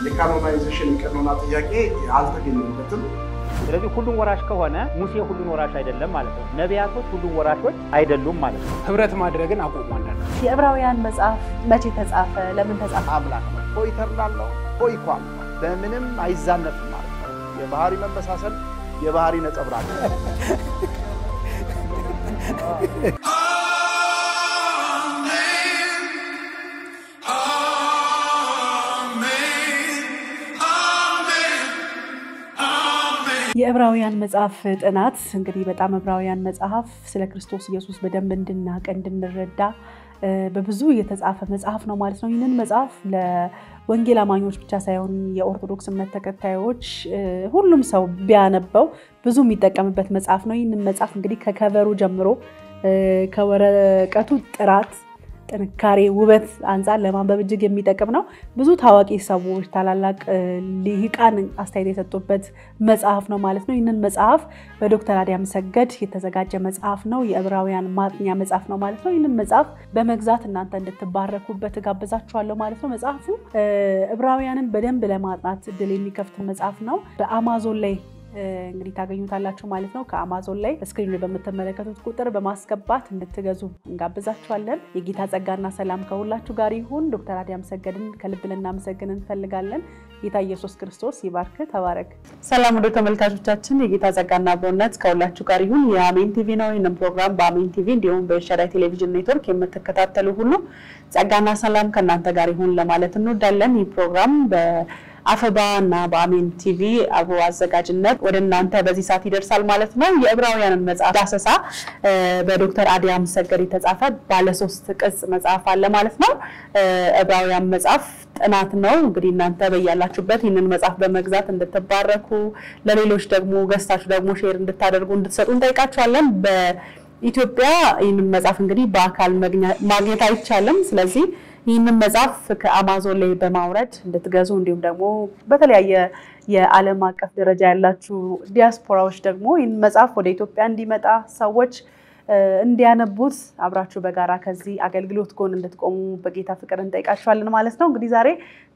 የካኖናይዜሽን ቀኖና ጥያቄ አልተገኘበትም። ስለዚህ ሁሉን ወራሽ ከሆነ ሙሴ ሁሉን ወራሽ አይደለም ማለት ነው። ነቢያቶች ሁሉን ወራሾች አይደሉም ማለት ነው። ህብረት ማድረግን አቆሟል። የዕብራውያን መጽሐፍ መቼ ተጻፈ? ለምን ተጻፈ? አምላክ ነው ኢተርናል ኳል በምንም አይዛነፍም ማለት ነው። የባህሪ መመሳሰል የባህሪ ነጸብራቅ የዕብራውያን መጽሐፍ ጥናት እንግዲህ በጣም ዕብራውያን መጽሐፍ ስለ ክርስቶስ ኢየሱስ በደንብ እንድናቀ እንድንረዳ በብዙ የተጻፈ መጽሐፍ ነው ማለት ነው። ይህንን መጽሐፍ ለወንጌል አማኞች ብቻ ሳይሆን የኦርቶዶክስ እምነት ተከታዮች ሁሉም ሰው ቢያነበው ብዙ የሚጠቀምበት መጽሐፍ ነው። ይህንን መጽሐፍ እንግዲህ ከከቨሩ ጀምሮ ከወረቀቱ ጥራት ጥንካሬ ውበት አንፃር ለማንበብ እጅግ የሚጠቅም ነው። ብዙ ታዋቂ ሰዎች ታላላቅ ሊቃን አስተያየት የሰጡበት መጽሐፍ ነው ማለት ነው። ይህንን መጽሐፍ በዶክተር አዲያም ሰገድ የተዘጋጀ መጽሐፍ ነው። የዕብራውያን ማጥኛ መጽሐፍ ነው ማለት ነው። ይህንን መጽሐፍ በመግዛት እናንተ እንድትባረኩበት ጋብዛችኋለሁ ማለት ነው። መጽሐፉ ዕብራውያንን በደንብ ለማጥናት እድል የሚከፍት መጽሐፍ ነው። በአማዞን ላይ እንግዲህ ታገኙታላችሁ ማለት ነው። ከአማዞን ላይ ስክሪን ላይ በመተመለከቱት ቁጥር በማስገባት እንድትገዙ እንጋብዛችኋለን። የጌታ ጸጋና ሰላም ከሁላችሁ ጋር ይሁን። ዶክተር አዲያም ሰገድን ከልብ ልናመሰግን እንፈልጋለን። ጌታ ኢየሱስ ክርስቶስ ይባርክ። ተባረክ። ሰላም ወደ ተመልካቾቻችን የጌታ ጸጋና በእውነት ከሁላችሁ ጋር ይሁን። የአሜን ቲቪ ነው። ይህንን ፕሮግራም በአሜን ቲቪ እንዲሁም በሻዳይ ቴሌቪዥን ኔትወርክ የምትከታተሉ ሁሉ ጸጋና ሰላም ከእናንተ ጋር ይሁን ለማለት እንወዳለን። ይህ ፕሮግራም አፈባና በአሜን ቲቪ አብሮ አዘጋጅነት ወደ እናንተ በዚህ ሰዓት ይደርሳል ማለት ነው። የዕብራውያንን መጽሐፍ ዳሰሳ በዶክተር አዲያም ሰገድ የተጻፈ ባለ 3 ቅጽ መጽሐፍ አለ ማለት ነው። ዕብራውያን መጽሐፍ ጥናት ነው። እንግዲህ እናንተ በያላችሁበት ይህንን መጽሐፍ በመግዛት እንድትባረኩ ለሌሎች ደግሞ ገዝታችሁ ደግሞ ሼር እንድታደርጉ እንድትሰጡ እንጠይቃችኋለን። በኢትዮጵያ ይህንን መጽሐፍ እንግዲህ በአካል ማግኘት አይቻልም። ስለዚህ ይህንን መጽሐፍ ከአማዞን ላይ በማውረድ እንድትገዙ እንዲሁም ደግሞ በተለያየ የዓለም አቀፍ ደረጃ ያላችሁ ዲያስፖራዎች ደግሞ ይህንን መጽሐፍ ወደ ኢትዮጵያ እንዲመጣ ሰዎች እንዲያነቡት አብራችሁ በጋራ ከዚህ አገልግሎት ጎን እንድትቆሙ በጌታ ፍቅር እንጠይቃችኋለን ማለት ነው። እንግዲህ ዛሬ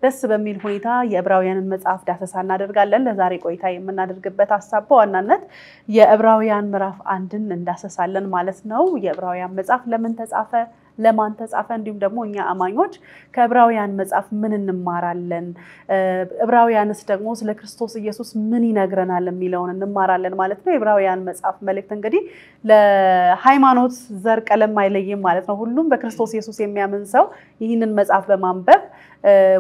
ደስ በሚል ሁኔታ የዕብራውያንን መጽሐፍ ዳሰሳ እናደርጋለን። ለዛሬ ቆይታ የምናደርግበት ሐሳብ በዋናነት የዕብራውያን ምዕራፍ 1ን እንዳሰሳለን ማለት ነው። የዕብራውያን መጽሐፍ ለምን ተጻፈ? ለማን ተጻፈ? እንዲሁም ደግሞ እኛ አማኞች ከዕብራውያን መጽሐፍ ምን እንማራለን? ዕብራውያንስ ደግሞ ስለ ክርስቶስ ኢየሱስ ምን ይነግረናል የሚለውን እንማራለን ማለት ነው። የዕብራውያን መጽሐፍ መልእክት እንግዲህ ለሃይማኖት ዘር ቀለም አይለይም ማለት ነው። ሁሉም በክርስቶስ ኢየሱስ የሚያምን ሰው ይህንን መጽሐፍ በማንበብ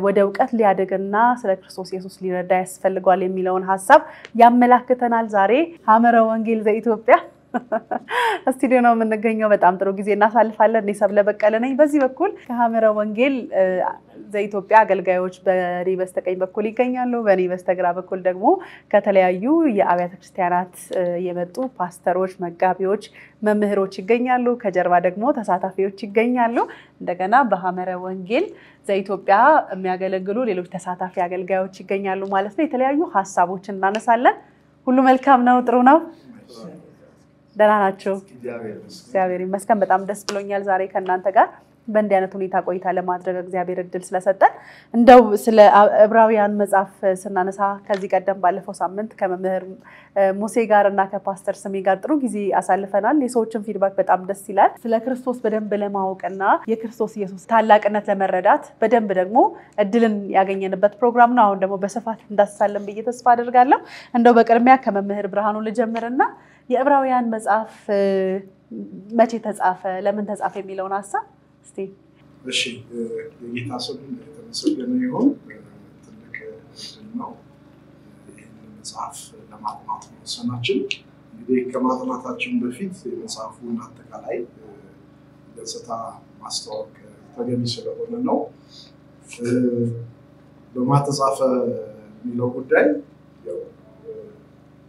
ወደ ዕውቀት ሊያደግና ስለ ክርስቶስ ኢየሱስ ሊረዳ ያስፈልጋል የሚለውን ሐሳብ ያመላክተናል። ዛሬ ሐመረ ወንጌል ዘኢትዮጵያ ስቱዲዮ ነው የምንገኘው። በጣም ጥሩ ጊዜ እናሳልፋለን። እኔ ሰብለ በቀለ ነኝ። በዚህ በኩል ከሐመረ ወንጌል ዘኢትዮጵያ አገልጋዮች በኔ በስተቀኝ በኩል ይገኛሉ። በኔ በስተግራ በኩል ደግሞ ከተለያዩ የአብያተ ክርስቲያናት የመጡ ፓስተሮች፣ መጋቢዎች፣ መምህሮች ይገኛሉ። ከጀርባ ደግሞ ተሳታፊዎች ይገኛሉ። እንደገና በሐመረ ወንጌል ዘኢትዮጵያ የሚያገለግሉ ሌሎች ተሳታፊ አገልጋዮች ይገኛሉ ማለት ነው። የተለያዩ ሐሳቦችን እናነሳለን። ሁሉ መልካም ነው፣ ጥሩ ነው። ደህና ናችሁ? እግዚአብሔር ይመስገን። በጣም ደስ ብሎኛል ዛሬ ከእናንተ ጋር በእንዲህ አይነት ሁኔታ ቆይታ ለማድረግ እግዚአብሔር እድል ስለሰጠን። እንደው ስለ ዕብራውያን መጽሐፍ ስናነሳ ከዚህ ቀደም ባለፈው ሳምንት ከመምህር ሙሴ ጋር እና ከፓስተር ስሜ ጋር ጥሩ ጊዜ አሳልፈናል። የሰዎችን ፊድባክ በጣም ደስ ይላል። ስለ ክርስቶስ በደንብ ለማወቅና የክርስቶስ ኢየሱስ ታላቅነት ለመረዳት በደንብ ደግሞ እድልን ያገኘንበት ፕሮግራም ነው። አሁን ደግሞ በስፋት እንዳስሳለን ብዬ ተስፋ አደርጋለሁ። እንደው በቅድሚያ ከመምህር ብርሃኑ ልጀምርና የዕብራውያን መጽሐፍ መቼ ተጻፈ? ለምን ተጻፈ የሚለውን ሐሳብ እስቲ። እሺ፣ የጌታ ስም የተመሰገነ ይሁን። ትልቅ እድል ነው ይህንን መጽሐፍ ለማጥናት መወሰናችን። እንግዲህ ከማጥናታችን በፊት የመጽሐፉን አጠቃላይ ገጽታ ማስተዋወቅ ተገቢ ስለሆነ ነው። በማን ተጻፈ የሚለው ጉዳይ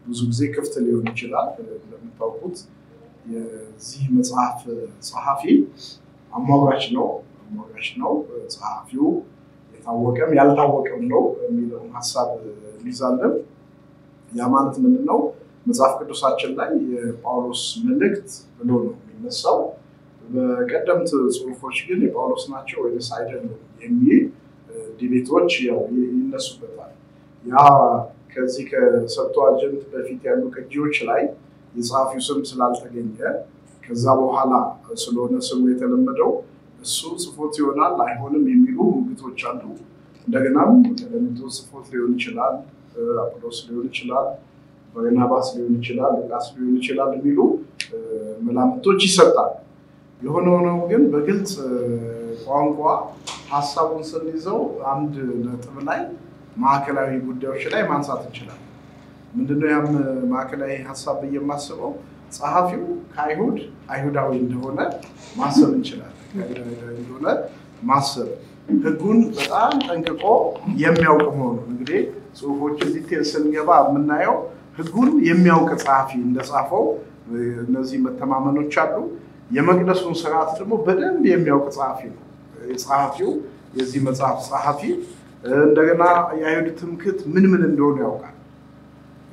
ብዙ ጊዜ ክፍት ሊሆን ይችላል። እንደምታውቁት የዚህ መጽሐፍ ጸሐፊ አሟጋች ነው። ጸሐፊው የታወቀም ያልታወቀም ነው የሚለውን ሐሳብ ይዛለን። ያ ማለት ምንድነው? መጽሐፍ ቅዱሳችን ላይ የጳውሎስ መልእክት ብሎ ነው የሚነሳው። በቀደምት ጽሑፎች ግን የጳውሎስ ናቸው ወይስ አይደሉም የሚል ዲቤቶች ያው ይነሱበታል። ያ ከዚህ ከሰብቷጀንት በፊት ያሉ ቅጂዎች ላይ የጸሐፊው ስም ስላልተገኘ ከዛ በኋላ ስለሆነ ስሙ የተለመደው እሱ ጽፎት ይሆናል አይሆንም የሚሉ ሙግቶች አሉ። እንደገናም ለምንድነው ጽፎት ሊሆን ይችላል፣ አጵሎስ ሊሆን ይችላል፣ በርናባስ ሊሆን ይችላል፣ ሉቃስ ሊሆን ይችላል የሚሉ መላምቶች ይሰጣሉ። የሆነው ግን በግልጽ ቋንቋ ሐሳቡን ስንይዘው አንድ ነጥብ ላይ ማዕከላዊ ጉዳዮች ላይ ማንሳት እንችላለን። ምንድነው ያም ማዕከላዊ ሐሳብ በየማስበው ጸሐፊው ከአይሁድ አይሁዳዊ እንደሆነ ማሰብ እንችላለን። ከአይሁዳዊ እንደሆነ ማሰብ ሕጉን በጣም ጠንቅቆ የሚያውቅ መሆኑ እንግዲህ ጽሑፎችን ዲቴል ስንገባ የምናየው ሕጉን የሚያውቅ ጸሐፊ እንደጻፈው እነዚህ መተማመኖች አሉ። የመቅደሱን ስርዓት ደግሞ በደንብ የሚያውቅ ጸሐፊ ነው ጸሐፊው የዚህ መጽሐፍ ጸሐፊ። እንደገና የአይሁድ ትምክህት ምን እንደሆነ ያውቃል።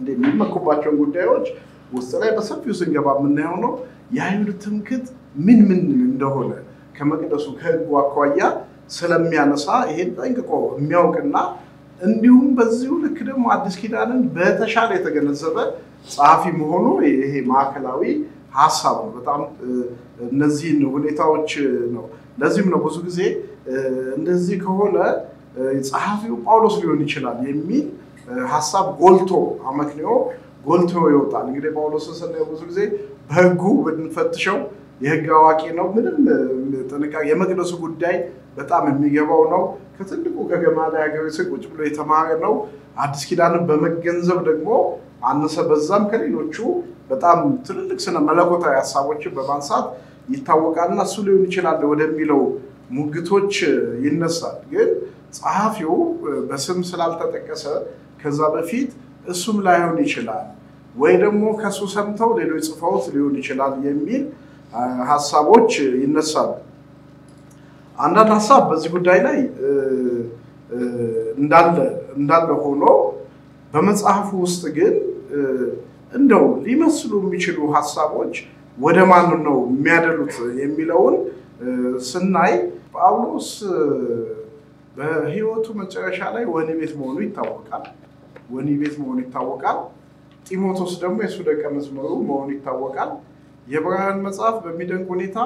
እንደሚመኩባቸውን ጉዳዮች ውስጥ ላይ በሰፊው ስንገባ የምናየው ነው። የአይሁድ ትምክህት ምን እንደሆነ ከመቅደሱ ከሕጉ አኳያ ስለሚያነሳ ይሄን ጠንቅቆ የሚያውቅና እንዲሁም በዚሁ ልክ ደግሞ አዲስ ኪዳንን በተሻለ የተገነዘበ ጸሐፊ መሆኑ ይሄ ማዕከላዊ ሐሳብ ነው። በጣም እነዚህን ሁኔታዎች ነው። ለዚህም ነው ብዙ ጊዜ እንደዚህ ከሆነ ጸሐፊው ጳውሎስ ሊሆን ይችላል የሚል ሐሳብ ጎልቶ አመክንዮ ጎልቶ ይወጣል። እንግዲህ ጳውሎስን ስናየው ብዙ ጊዜ በሕጉ ብንፈትሸው የሕግ አዋቂ ነው። ምንም ጥንቃቄ የመቅደሱ ጉዳይ በጣም የሚገባው ነው። ከትልቁ ከገማልያል ሀገር ቁጭ ብሎ የተማረ ነው። አዲስ ኪዳንን በመገንዘብ ደግሞ አነሰ በዛም ከሌሎቹ በጣም ትልልቅ ስነ መለኮታዊ ሐሳቦችን በማንሳት ይታወቃልና እሱ ሊሆን ይችላል ወደሚለው ሙግቶች ይነሳል። ግን ጸሐፊው በስም ስላልተጠቀሰ ከዛ በፊት እሱም ላይሆን ይችላል ወይ ደግሞ ከሱ ሰምተው ሌሎች ጽፈውት ሊሆን ይችላል የሚል ሐሳቦች ይነሳሉ። አንዳንድ ሐሳብ በዚህ ጉዳይ ላይ እንዳለ ሆኖ በመጽሐፉ ውስጥ ግን እንደው ሊመስሉ የሚችሉ ሐሳቦች ወደ ማን ነው የሚያደሉት የሚለውን ስናይ ጳውሎስ በሕይወቱ መጨረሻ ላይ ወህኒ ቤት መሆኑ ይታወቃል። ጢሞቴዎስ ደግሞ የሱ ደቀ መዝሙሩ መሆኑ ይታወቃል። የዕብራውያን መጽሐፍ በሚደንቅ ሁኔታ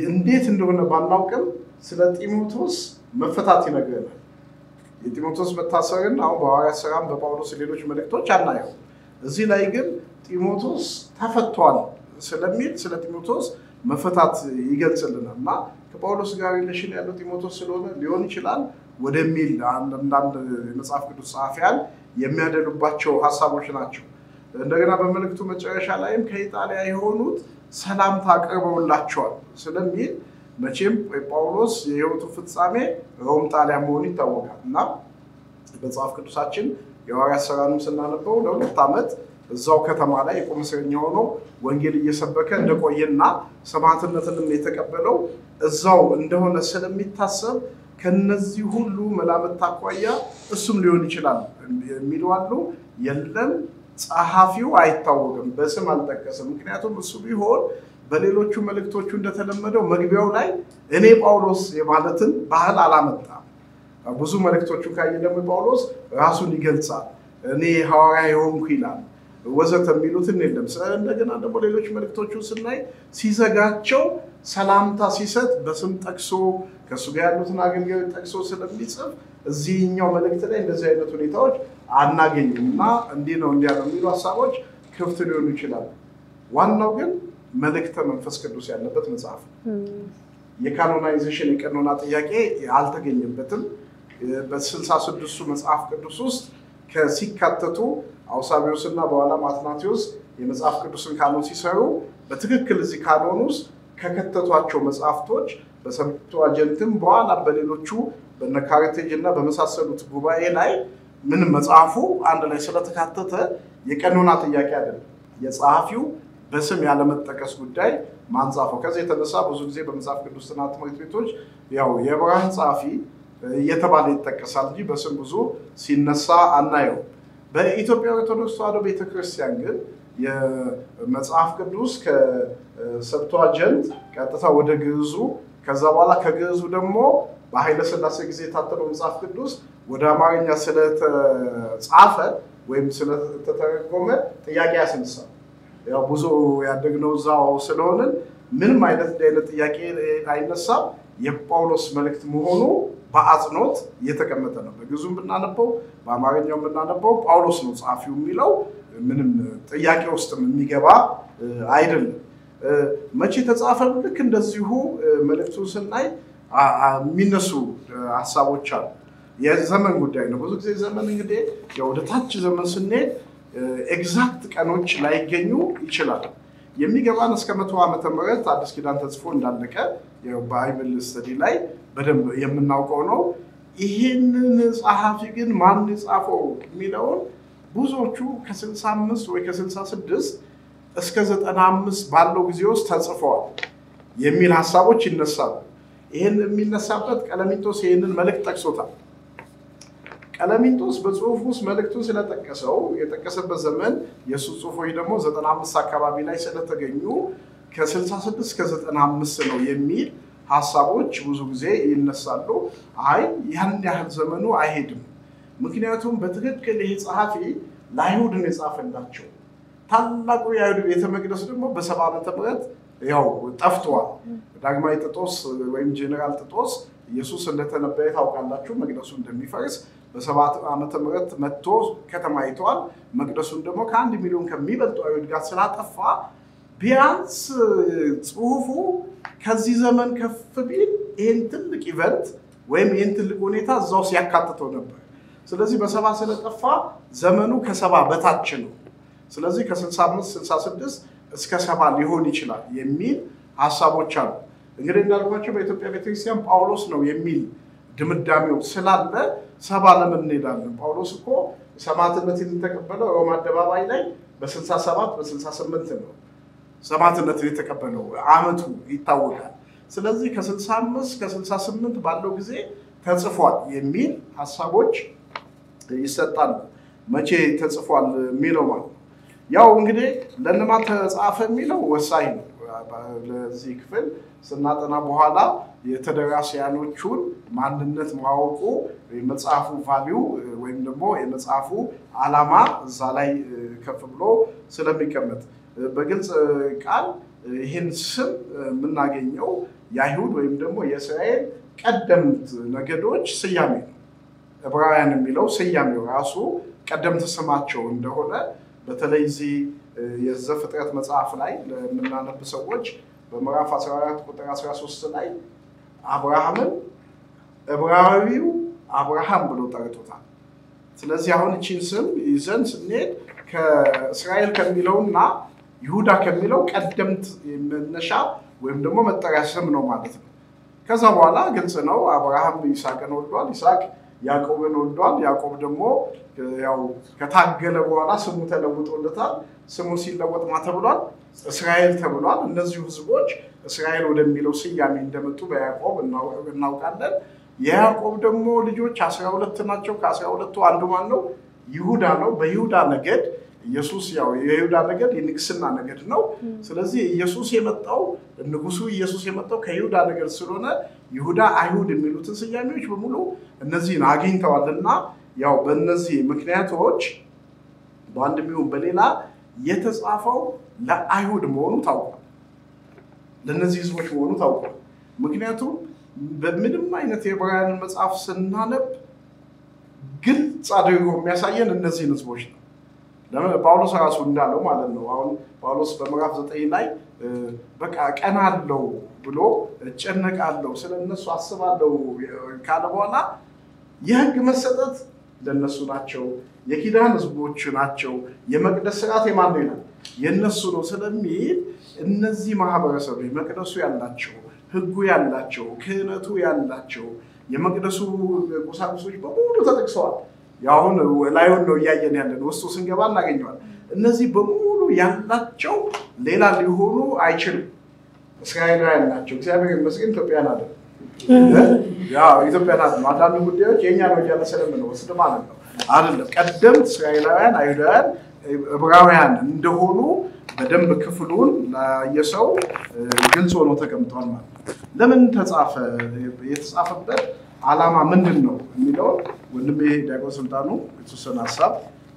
እንዴት እንደሆነ ባናውቅም ስለ ጢሞቴዎስ መፈታት ይነግረናል። የጢሞቴዎስ መታሰርን አሁን በሐዋርያት ሥራም በጳውሎስ ሌሎች መልእክቶች አናየው። እዚህ ላይ ግን ጢሞቴዎስ ተፈቷል ስለሚል ስለ ጢሞቴዎስ መፈታት ይገልጽልናል እና ከጳውሎስ ጋር ሪሌሽን ያለው ጢሞቴዎስ ስለሆነ ሊሆን ይችላል ወደሚል አንዳንድ የመጽሐፍ ቅዱስ ጸሐፊያን የሚያደሉባቸው ሐሳቦች ናቸው። እንደገና በመልእክቱ መጨረሻ ላይም ከኢጣሊያ የሆኑት ሰላምታ አቅርበውላቸዋል ስለሚል መቼም ጳውሎስ የሕይወቱ ፍጻሜ ሮም ጣሊያን መሆኑ ይታወቃል እና በመጽሐፍ ቅዱሳችን የሐዋርያት ሥራንም ስናነበው ለ2 ዓመት እዛው ከተማ ላይ የቆመ እስረኛ ሆኖ ወንጌል እየሰበከ እንደቆየና ሰማዕትነትንም የተቀበለው እዛው እንደሆነ ስለሚታሰብ ከነዚህ ሁሉ መላምት አኳያ እሱም ሊሆን ይችላል የሚሉ አሉ። የለም ጸሐፊው አይታወቅም፣ በስም አልጠቀሰም። ምክንያቱም እሱ ቢሆን በሌሎቹ መልእክቶቹ እንደተለመደው መግቢያው ላይ እኔ ጳውሎስ የማለትን ባህል አላመጣም። ብዙ መልእክቶቹን ካየ ደግሞ ጳውሎስ ራሱን ይገልጻል። እኔ ሐዋርያ የሆንኩ ይላል ወዘተ የሚሉትን የለም። እንደገና ደግሞ ሌሎች መልእክቶቹን ስናይ ሲዘጋቸው ሰላምታ ሲሰጥ በስም ጠቅሶ ከሱ ጋር ያሉትን አገልጋዮች ጠቅሶ ስለሚጽፍ እዚህኛው መልእክት ላይ እንደዚህ አይነት ሁኔታዎች አናገኝምና እንዲህ ነው እንዲያ ነው የሚሉ ሐሳቦች ክፍት ሊሆኑ ይችላሉ። ዋናው ግን መልእክተ መንፈስ ቅዱስ ያለበት መጽሐፍ የካኖናይዜሽን የቀኖና ጥያቄ አልተገኘበትም። በ66ቱ መጽሐፍ ቅዱስ ውስጥ ከሲካተቱ አውሳቢዮስና በኋላም አትናቴዎስ የመጽሐፍ ቅዱስን ካኖን ሲሰሩ በትክክል እዚህ ካኖን ውስጥ ከከተቷቸው መጽሐፍቶች በሰብቷጀንትም በኋላ በሌሎቹ በነካርቴጅ እና በመሳሰሉት ጉባኤ ላይ ምን መጽሐፉ አንድ ላይ ስለተካተተ የቀኖና ጥያቄ አይደለም። የጸሐፊው በስም ያለመጠቀስ ጉዳይ ማንጻፈው ከዚህ የተነሳ ብዙ ጊዜ በመጽሐፍ ቅዱስ ጥናት ትምህርት ቤቶች ያው የዕብራውያን ጸሐፊ እየተባለ ይጠቀሳል እንጂ በስም ብዙ ሲነሳ አናየው። በኢትዮጵያ ኦርቶዶክስ ተዋሕዶ ቤተክርስቲያን ግን የመጽሐፍ ቅዱስ ከሰብቷጀንት ቀጥታ ወደ ግዕዙ ከዛ በኋላ ከግዕዙ ደግሞ በኃይለ ሥላሴ ጊዜ የታተመው መጽሐፍ ቅዱስ ወደ አማርኛ ስለተጻፈ ወይም ስለተተረጎመ ጥያቄ ያስነሳል። ያው ብዙ ያደግነው እዛው ስለሆነ ምንም አይነት ጥያቄ አይነሳም። የጳውሎስ መልእክት መሆኑ በአጽንኦት የተቀመጠ ነው። በግዕዙም ብናነበው በአማርኛውም ብናነበው ጳውሎስ ነው ጻፊው የሚለው ምንም ጥያቄ ውስጥ የሚገባ አይደለም። መቼ ተጻፈ? ልክ እንደዚሁ መልእክቱን ስናይ የሚነሱ ሐሳቦች አሉ። የዘመን ጉዳይ ነው። ብዙ ጊዜ ዘመን እንግዲህ ወደ ታች ዘመን ስንሄድ ኤግዛክት ቀኖች ላይገኙ ይችላል። የሚገባን እስከ 100 ዓመተ ምህረት አዲስ ኪዳን ተጽፎ እንዳለቀ በባይብል ስተዲ ላይ በደንብ የምናውቀው ነው። ይሄንን ጸሐፊ ግን ማን ጻፈው የሚለውን ብዙዎቹ ከ65 ወይ ከ66 እስከ 95 ባለው ጊዜ ውስጥ ተጽፈዋል የሚል ሐሳቦች ይነሳሉ። ይሄን የሚነሳበት ቀለሚንጦስ ይሄንን መልእክት ጠቅሶታል። ቀለሚንጦስ በጽሁፍ ውስጥ መልእክቱን ስለጠቀሰው የጠቀሰበት ዘመን የሱ ጽሁፎች ደግሞ 95 አካባቢ ላይ ስለተገኙ ከ66 እስከ 95 ነው የሚል ሐሳቦች ብዙ ጊዜ ይነሳሉ። አይ ያን ያህል ዘመኑ አይሄድም። ምክንያቱም በትክክል ይሄ ጸሐፊ ለአይሁድ ነው የጻፈላቸው። ታላቁ የአይሁድ ቤተ መቅደስ ደግሞ በ70 ዓመተ ምህረት ያው ጠፍቷል። ዳግማዊ ጢጦስ ወይም ጄኔራል ጢጦስ ኢየሱስ እንደተነበየ ታውቃላችሁ። መቅደሱ እንደሚፈርስ በ7 ዓመተ ምህረት መጥቶ ከተማይቷል። መቅደሱን ደግሞ ከ1 ሚሊዮን ከሚበልጡ አይሁድ ጋር ስላጠፋ ቢያንስ ጽሁፉ ከዚህ ዘመን ከፍ ቢል ይሄን ትልቅ ኢቨንት ወይም ይሄን ትልቅ ሁኔታ እዛው ሲያካትተው ነበር። ስለዚህ በ70 ስለጠፋ ዘመኑ ከ70 በታች ነው። ስለዚህ ከ65 66 እስከ 70 ሊሆን ይችላል የሚል ሐሳቦች አሉ። እንግዲህ እንዳልኳችሁ በኢትዮጵያ ቤተክርስቲያን ጳውሎስ ነው የሚል ድምዳሜው ስላለ 70 ለምን እንሄዳለን? ጳውሎስ እኮ ሰማዕትነትን የተቀበለው ሮማ አደባባይ ላይ በ67 በ68 ነው ሰማዕትነትን የተቀበለው ዓመቱ ይታወቃል። ስለዚህ ከ65 ከ68 ባለው ጊዜ ተጽፏል የሚል ሐሳቦች ይሰጣሉ። መቼ ተጽፏል የሚለው ማለት ነው። ያው እንግዲህ ለነማ ተጻፈ የሚለው ወሳኝ ነው። ለዚህ ክፍል ስናጠና በኋላ የተደራሲያኖቹን ማንነት ማወቁ የመጽሐፉ ቫልዩ ወይም ደግሞ የመጽሐፉ ዓላማ እዛ ላይ ከፍ ብሎ ስለሚቀመጥ በግልጽ ቃል ይህን ስም የምናገኘው የአይሁድ ወይም ደግሞ የእስራኤል ቀደምት ነገዶች ስያሜ ነው። ዕብራውያን የሚለው ስያሜው ራሱ ቀደምት ስማቸው እንደሆነ በተለይ እዚህ የዘፍጥረት መጽሐፍ ላይ ለምናነብ ሰዎች በምዕራፍ 14 ቁጥር 13 ላይ አብርሃምን ዕብራዊው አብርሃም ብሎ ጠርቶታል። ስለዚህ አሁን እቺን ስም ይዘን ስንሄድ ከእስራኤል ከሚለውና ይሁዳ ከሚለው ቀደምት መነሻ ወይም ደግሞ መጠሪያ ስም ነው ማለት ነው። ከዛ በኋላ ግልጽ ነው አብርሃም ይስሐቅን ወልዷል፣ ይስሐቅ ያዕቆብን ወልዷል። ያዕቆብ ደግሞ ያው ከታገለ በኋላ ስሙ ተለውጦለታል። ስሙ ሲለወጥ ማ ተብሏል? እስራኤል ተብሏል። እነዚህ ህዝቦች እስራኤል ወደሚለው ስያሜ እንደመጡ በያዕቆብ እናውቃለን። የያዕቆብ ደግሞ ልጆች 12 ናቸው። ከ12ቱ አንዱ ማን ነው? ይሁዳ ነው። በይሁዳ ነገድ ኢየሱስ ያው የይሁዳ ነገድ የንግስና ነገድ ነው። ስለዚህ ኢየሱስ የመጣው ንጉሱ ኢየሱስ የመጣው ከይሁዳ ነገድ ስለሆነ ይሁዳ አይሁድ የሚሉትን ስያሜዎች በሙሉ እነዚህን አግኝተዋልና ያው በእነዚህ ምክንያቶች በአንድም ይሁን በሌላ የተጻፈው ለአይሁድ መሆኑ ታውቋል። ለነዚህ ህዝቦች መሆኑ ታውቋል። ምክንያቱም በምንም አይነት የዕብራውያን መጽሐፍ ስናነብ ግልጽ አድርጎ የሚያሳየን እነዚህን ህዝቦች ነው። ለምን ጳውሎስ ራሱ እንዳለው ማለት ነው። አሁን ጳውሎስ በምዕራፍ 9 ላይ በቃ ቀናለው ብሎ እጨነቃለሁ ስለነሱ አስባለሁ ካለ በኋላ የህግ መሰጠት ለነሱ ናቸው፣ የኪዳን ህዝቦች ናቸው፣ የመቅደስ ሥርዓት የማን ነው ይላል የነሱ ነው ስለሚል እነዚህ ማህበረሰቦች መቅደሱ ያላቸው፣ ህጉ ያላቸው፣ ክህነቱ ያላቸው የመቅደሱ ቁሳቁሶች በሙሉ ተጠቅሰዋል። ያሁን ላይውን ነው ያያየን ያለን ወስቶ ስንገባ እናገኘዋለን። እነዚህ በሙሉ ያላቸው ሌላ ሊሆኑ አይችልም። እስራኤላውያን ናቸው። እግዚአብሔር ይመስገን ኢትዮጵያን አይደለም። ያው ኢትዮጵያን አይደለም። አንዳንድ ጉዳዮች የኛ ነው እያለ ስለምን ወስድ ማለት ነው። አይደለም ቀደምት እስራኤላውያን አይሁዳውያን ዕብራውያን እንደሆኑ በደንብ ክፍሉን ለየሰው ግልጽ ሆኖ ተቀምጧል ማለት ነው። ለምን ተጻፈ የተጻፈበት ዓላማ ምንድነው የሚለው ወንድሜ ዲያቆን ሱልጣኑ የተወሰነ ሐሳብ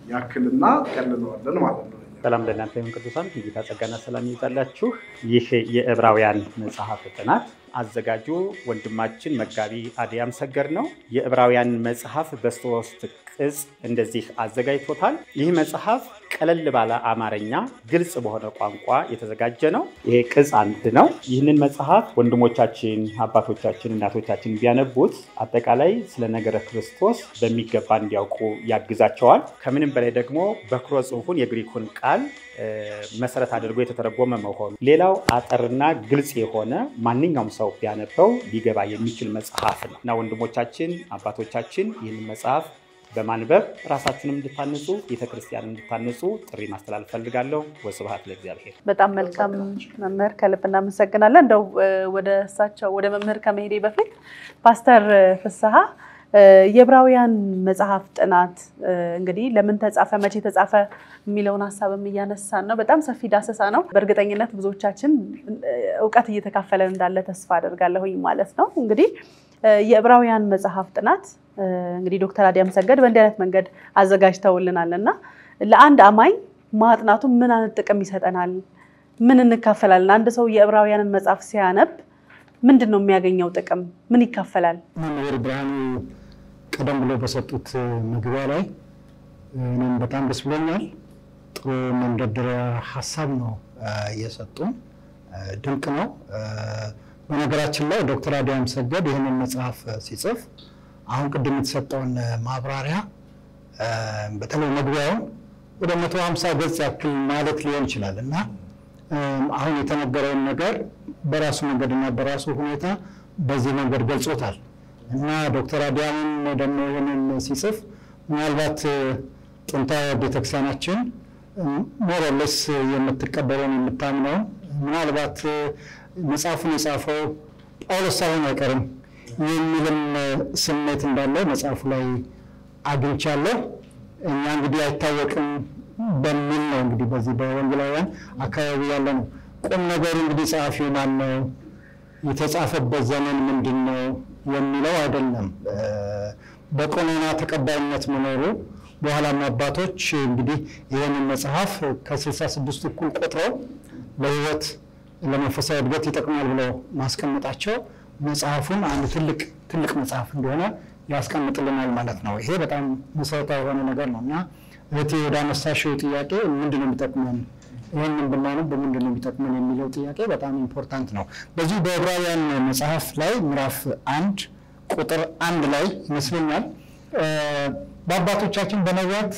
ያክልና ቀልለዋለን ማለት ነው። ሰላም ለእናንተ ይሁን ቅዱሳን ጌታ ጸጋና ሰላም ይብዛላችሁ። ይህ የዕብራውያን መጽሐፍ ጥናት አዘጋጁ ወንድማችን መጋቢ አዲያም ሰገድ ነው። የዕብራውያን መጽሐፍ በሶስት ቅጽ እንደዚህ አዘጋጅቶታል። ይህ መጽሐፍ ቀለል ባለ አማርኛ ግልጽ በሆነ ቋንቋ የተዘጋጀ ነው። ይሄ ቅጽ 1 ነው። ይህንን መጽሐፍ ወንድሞቻችን፣ አባቶቻችን፣ እናቶቻችን ቢያነቡት አጠቃላይ ስለ ነገረ ክርስቶስ በሚገባ እንዲያውቁ ያግዛቸዋል። ከምንም በላይ ደግሞ በክሮ ጽሑፉን የግሪኩን ቃል መሰረት አድርጎ የተተረጎመ መሆኑ ሌላው አጠርና ግልጽ የሆነ ማንኛውም ሰው ቢያነበው ሊገባ የሚችል መጽሐፍ ነው እና ወንድሞቻችን አባቶቻችን ይህንን መጽሐፍ በማንበብ ራሳችሁንም እንድታነጹ ቤተክርስቲያንን እንድታነጹ ጥሪ ማስተላለፍ ፈልጋለሁ። ወስብሐት ለእግዚአብሔር። በጣም መልካም መምህር ከልብ እናመሰግናለን። እንደው ወደ እሳቸው ወደ መምህር ከመሄዴ በፊት ፓስተር ፍስሐ የዕብራውያን መጽሐፍ ጥናት እንግዲህ ለምን ተጻፈ መቼ ተጻፈ የሚለውን ሐሳብም እያነሳን ነው። በጣም ሰፊ ዳሰሳ ነው። በእርግጠኝነት ብዙዎቻችን ዕውቀት እየተካፈለን እንዳለ ተስፋ አደርጋለሁኝ ማለት ነው። እንግዲህ የዕብራውያን መጽሐፍ ጥናት እንግዲህ ዶክተር አዲያም ሰገድ በእንዲህ አይነት መንገድ አዘጋጅተውልናልና ለአንድ አማኝ ማጥናቱ ምን አይነት ጥቅም ይሰጠናል? ምን እንካፈላለን? አንድ ሰው የዕብራውያንን መጽሐፍ ሲያነብ ምንድነው የሚያገኘው ጥቅም? ምን ይካፈላል? መምህር ብርሃኑ ቀደም ብሎ በሰጡት መግቢያ ላይ እኔም በጣም ደስ ብሎኛል። ጥሩ መንደርደሪያ ሐሳብ ነው የሰጡን። ድንቅ ነው። በነገራችን ላይ ዶክተር አዲያም ሰገድ ይህንን መጽሐፍ ሲጽፍ አሁን ቅድም የተሰጠውን ማብራሪያ በተለይ መግቢያውን ወደ 150 ገጽ ያክል ማለት ሊሆን ይችላል እና አሁን የተነገረውን ነገር በራሱ መንገድና በራሱ ሁኔታ በዚህ መንገድ ገልጾታል እና ዶክተር አዲያም ደግሞ ይህንን ሲጽፍ ምናልባት ጥንታዊ ቤተክርስቲያናችን ሞራለስ የምትቀበለውን የምታምነው ምናልባት መጽሐፉን የጻፈው ጳውሎስ ሳይሆን አይቀርም የሚልም ስሜት እንዳለው መጽሐፉ ላይ አግኝቻለሁ። እኛ እንግዲህ አይታወቅም በሚል ነው እንግዲህ በዚህ በወንጌላውያን አካባቢ ያለ ነው። ቁም ነገሩ እንግዲህ ጸሐፊው ማን ነው፣ የተጻፈበት ዘመን ምንድነው የሚለው አይደለም። በቆኖና ተቀባይነት መኖሩ በኋላም አባቶች እንግዲህ ይህንን መጽሐፍ ከ66 እኩል ቆጥረው ለህይወት ለመንፈሳዊ እድገት ይጠቅማል ብለው ማስቀመጣቸው መጽሐፉን አንድ ትልቅ መጽሐፍ እንደሆነ ያስቀምጥልናል ማለት ነው። ይሄ በጣም መሰረታዊ የሆነ ነገር ነውና እህቴ ወደ አነሳሽው ጥያቄ ምንድነው የሚጠቅመን ይሄንን ብናነብ ምንድነው የሚጠቅመን የሚለው ጥያቄ በጣም ኢምፖርታንት ነው። በዚህ በዕብራውያን መጽሐፍ ላይ ምዕራፍ 1 ቁጥር 1 ላይ ይመስለኛል በአባቶቻችን በነቢያት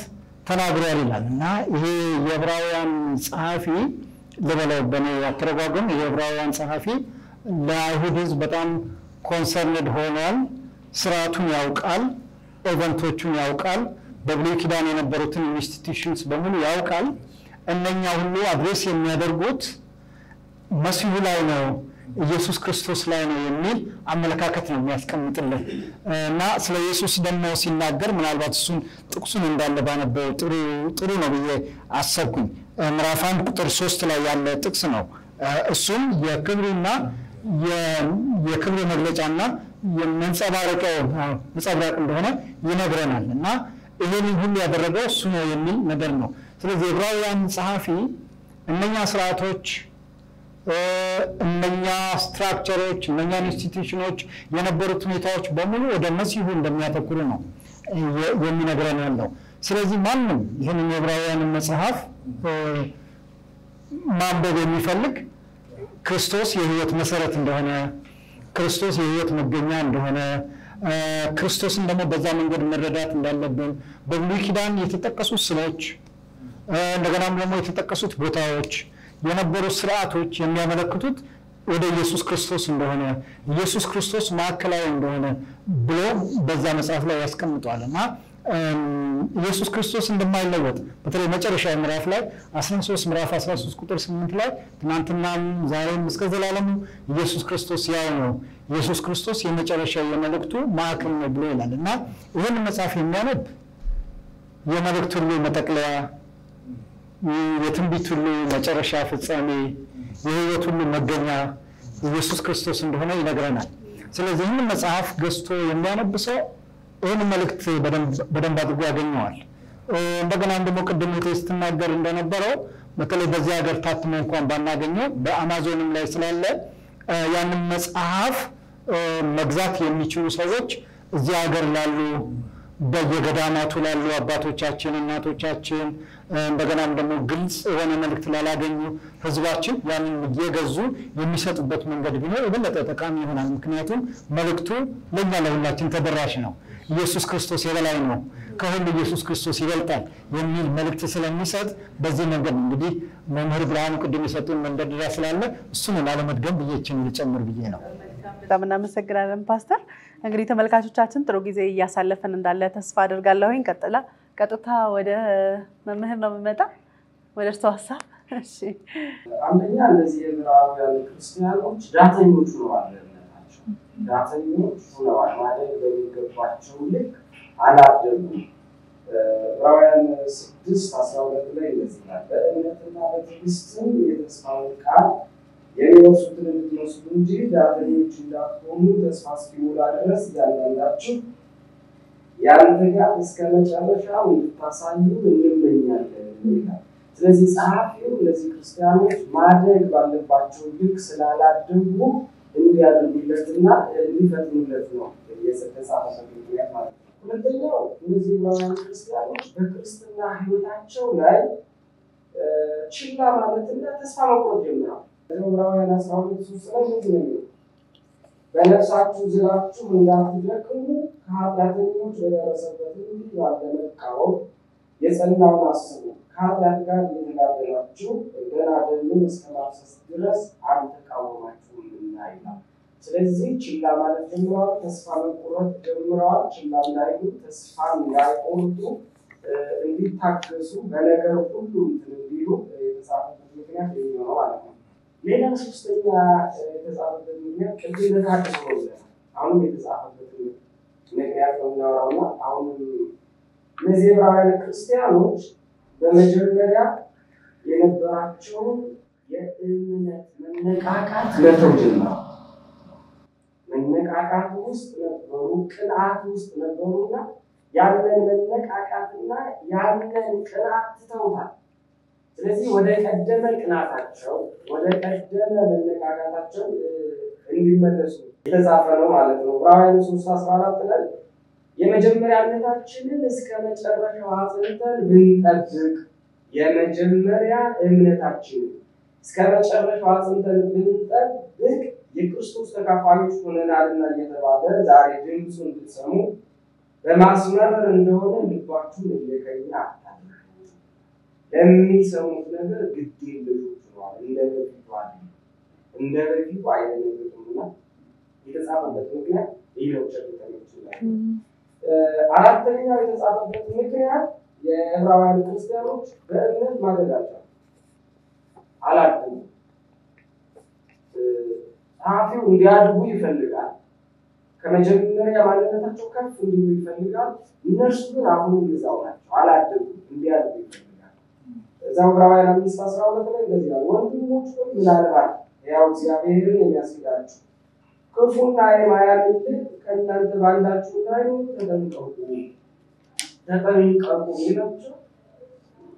ተናግሯል ይላል እና ይሄ የዕብራውያን ጸሐፊ ለበለው በኔ ያተረጓጉም የዕብራውያን ጸሐፊ ለአይሁድ ሕዝብ በጣም ኮንሰርንድ ሆኗል። ስርዓቱን ያውቃል፣ ኢቨንቶቹን ያውቃል፣ በብሉይ ኪዳን የነበሩትን ኢንስቲትዩሽንስ በሙሉ ያውቃል። እነኛ ሁሉ አድሬስ የሚያደርጉት መሲሁ ላይ ነው፣ ኢየሱስ ክርስቶስ ላይ ነው የሚል አመለካከት ነው የሚያስቀምጥልን እና ስለ ኢየሱስ ደግሞ ሲናገር ምናልባት እሱን ጥቅሱን እንዳለ ባነበው ጥሩ ነው ብዬ አሰብኩኝ። ምዕራፍ 1 ቁጥር 3 ላይ ያለ ጥቅስ ነው። እሱም የክብሩና የክብሩ መግለጫና የመንጸባረቂያው መጽሐፍ እንደሆነ ይነግረናል እና ይሄንን ሁሉ ያደረገው እሱ ነው የሚል ነገር ነው። ስለዚህ ዕብራውያን ጸሐፊ እነኛ ስርዓቶች እነኛ ስትራክቸሮች እነኛ ኢንስቲትዩሽኖች የነበሩት ሁኔታዎች በሙሉ ወደ መሲሁ እንደሚያተኩሩ ነው የሚነግረን ያለው። ስለዚህ ማንም ይሄንን የዕብራውያን መጽሐፍ ማንበብ የሚፈልግ ክርስቶስ የህይወት መሰረት እንደሆነ ክርስቶስ የህይወት መገኛ እንደሆነ ክርስቶስን ደግሞ በዛ መንገድ መረዳት እንዳለብን በብሉይ ኪዳን የተጠቀሱት ስሎች እንደገናም ደግሞ የተጠቀሱት ቦታዎች የነበሩ ስርዓቶች የሚያመለክቱት ወደ ኢየሱስ ክርስቶስ እንደሆነ ኢየሱስ ክርስቶስ ማዕከላዊ እንደሆነ ብሎ በዛ መጽሐፍ ላይ ያስቀምጣልና ኢየሱስ ክርስቶስ እንደማይለወጥ በተለይ መጨረሻ ምዕራፍ ላይ 13 ምዕራፍ 13 ቁጥር 8 ላይ ትናንትናም ዛሬም እስከ ዘላለም ኢየሱስ ክርስቶስ ያው ነው ኢየሱስ ክርስቶስ የመጨረሻ የመልእክቱ ማዕከል ነው ብሎ ይላልና ይህን መጽሐፍ የሚያነብ የመልእክት ሁሉ መጠቅለያ የትንቢት ሁሉ መጨረሻ ፍጻሜ የህይወት ሁሉ መገኛ ኢየሱስ ክርስቶስ እንደሆነ ይነግረናል። ስለዚህ ይህን መጽሐፍ ገዝቶ የሚያነብሰው ይህን መልእክት በደንብ አድርጎ ያገኘዋል። እንደገና ደግሞ ቅድም ስትናገር እንደነበረው በተለይ በዚህ ሀገር ታትሞ እንኳን ባናገኘው በአማዞንም ላይ ስላለ ያንን መጽሐፍ መግዛት የሚችሉ ሰዎች እዚህ ሀገር ላሉ በየገዳማቱ ላሉ አባቶቻችን እናቶቻችን እንደገናም ደግሞ ግልጽ የሆነ መልእክት ላላገኙ ህዝባችን ያንን እየገዙ የሚሰጡበት መንገድ ቢኖር የበለጠ ጠቃሚ ይሆናል። ምክንያቱም መልእክቱ ለኛ ለሁላችን ተደራሽ ነው። ኢየሱስ ክርስቶስ የበላይ ነው፣ ከሁሉ ኢየሱስ ክርስቶስ ይበልጣል የሚል መልእክት ስለሚሰጥ በዚህ መንገድ እንግዲህ መምህር ብርሃኑ ቅድም የሰጡን መንደርደሪያ ስላለ እሱን ላለመድገም ብዬችን ልጨምር ብዬ ነው። በጣም እናመሰግናለን ፓስተር። እንግዲህ ተመልካቾቻችን ጥሩ ጊዜ እያሳለፈን እንዳለ ተስፋ አደርጋለሁኝ። ቀጥታ ወደ መምህር ነው የምመጣ ወደ እርሱ ሐሳብ። እሺ አንደኛ እነዚህ የዕብራውያን ክርስቲያኖች ዳተኞች ሆነዋል። ዳተኞች ሆነዋል ማለት በሚገባቸው ልክ አላደጉም። ዕብራውያን 6:12 ላይ እንደዚህ ይላል፣ በእምነትና በትዕግስትም የተስፋውን ቃል የሚወርሱትን እንድትመስሉ እንጂ ዳተኞች እንዳትሆኑ ተስፋ እስኪሞላ ድረስ እያንዳንዳችሁ ያን ትጋት እስከ መጨረሻው እንድታሳዩ እንመኛለን ይላል። ስለዚህ ጸሐፊው እነዚህ ክርስቲያኖች ማደግ ባለባቸው ልክ ስላላደጉ እንዲያደርጉለትና እንዲፈጥኑለት ነው የተጻፈበት ምክንያት ማለት ነው። ሁለተኛው እነዚህ ዕብራውያን ክርስቲያኖች በክርስትና ሕይወታቸው ላይ ችላ ማለትና ተስፋ መቁረጥ ጀምረዋል። ዕብራውያን 12:3 ላይ እንደዚህ ነው የሚለው፣ በነፍሳችሁ ዝላችሁ እንዳትደክሙ ከኃጢአተኞች በደረሰበት እንዲህ ባለ መቃወም የጸናውን አስቡ፣ ከኃጢአት ጋር እየተጋደላችሁ ገና ደምን እስከ ማፍሰስ ድረስ አልተቃወማችሁምና ይላል። ስለዚህ ችላ ማለት ጀምረዋል፣ ተስፋ መቁረጥ ጀምረዋል። ችላ እንዳይሉ፣ ተስፋ እንዳይቆርጡ፣ እንዲታገሱ፣ በነገር ሁሉ እንዲሉ የተጻፈበት ምክንያት ነው ማለት ነው። ሌላ ሶስተኛ የተጻፈበት ምክንያት ቅድም ለታደሰ ነው ብለናል። አሁንም የተጻፈበት ምክንያት ነው እናወራውና አሁን እነዚህ ዕብራውያን ክርስቲያኖች በመጀመሪያ የነበራቸውን የእምነት መነቃቃት መተው ጀመሩ። መነቃቃት ውስጥ ነበሩ፣ ቅንዓት ውስጥ ነበሩና ያንን መነቃቃትና ያንን ቅንዓት ትተውታል። ስለዚህ ወደ ቀደመ ቅንዓታቸው ወደ ቀደመ መነቃቃታቸው እንዲመለሱ የተጻፈ ነው ማለት ነው። ዕብራውያን 3:14 ላይ የመጀመሪያ እምነታችንን እስከ መጨረሻው አጽንተን ብንጠብቅ የመጀመሪያ እምነታችንን እስከ መጨረሻው አጽንተን ብንጠብቅ የክርስቶስ ተካፋዮች ሆነናልና እየተባለ ዛሬ ድምፁን እንድትሰሙ በማስመረር እንደሆነ ልባችሁን እየቀኛ አታድርጉ። ለሚሰሙት ነገር ግድ የለሾች ሆነዋል፣ እንደ በፊቱ አይደለምና የተጻፈበት ምክንያት ይህ ነው። ቸርነቶች ላይ አራተኛው የተጻፈበት ምክንያት የዕብራውያን ክርስቲያኖች በእምነት ማደጋቸው አላደጉም። ጸሐፊው እንዲያድጉ ይፈልጋል። ከመጀመሪያ ማንነታቸው ከፍ እንዲሉ ይፈልጋል። እነርሱ ግን አሁንም እዛው ናቸው፣ አላደጉም፣ እንዲያድጉ ይፈልጋል። እዛው ዕብራውያን 5:12 ላይ እንደዚህ ይላል፣ ወንድሞች ሆይ ምናልባት ያው እግዚአብሔርን የሚያስገዳችሁ ክፉና የማያልቅ ከእናንተ ባንዳችሁ እንዳይኖር ተጠንቀቁ ይላቸው።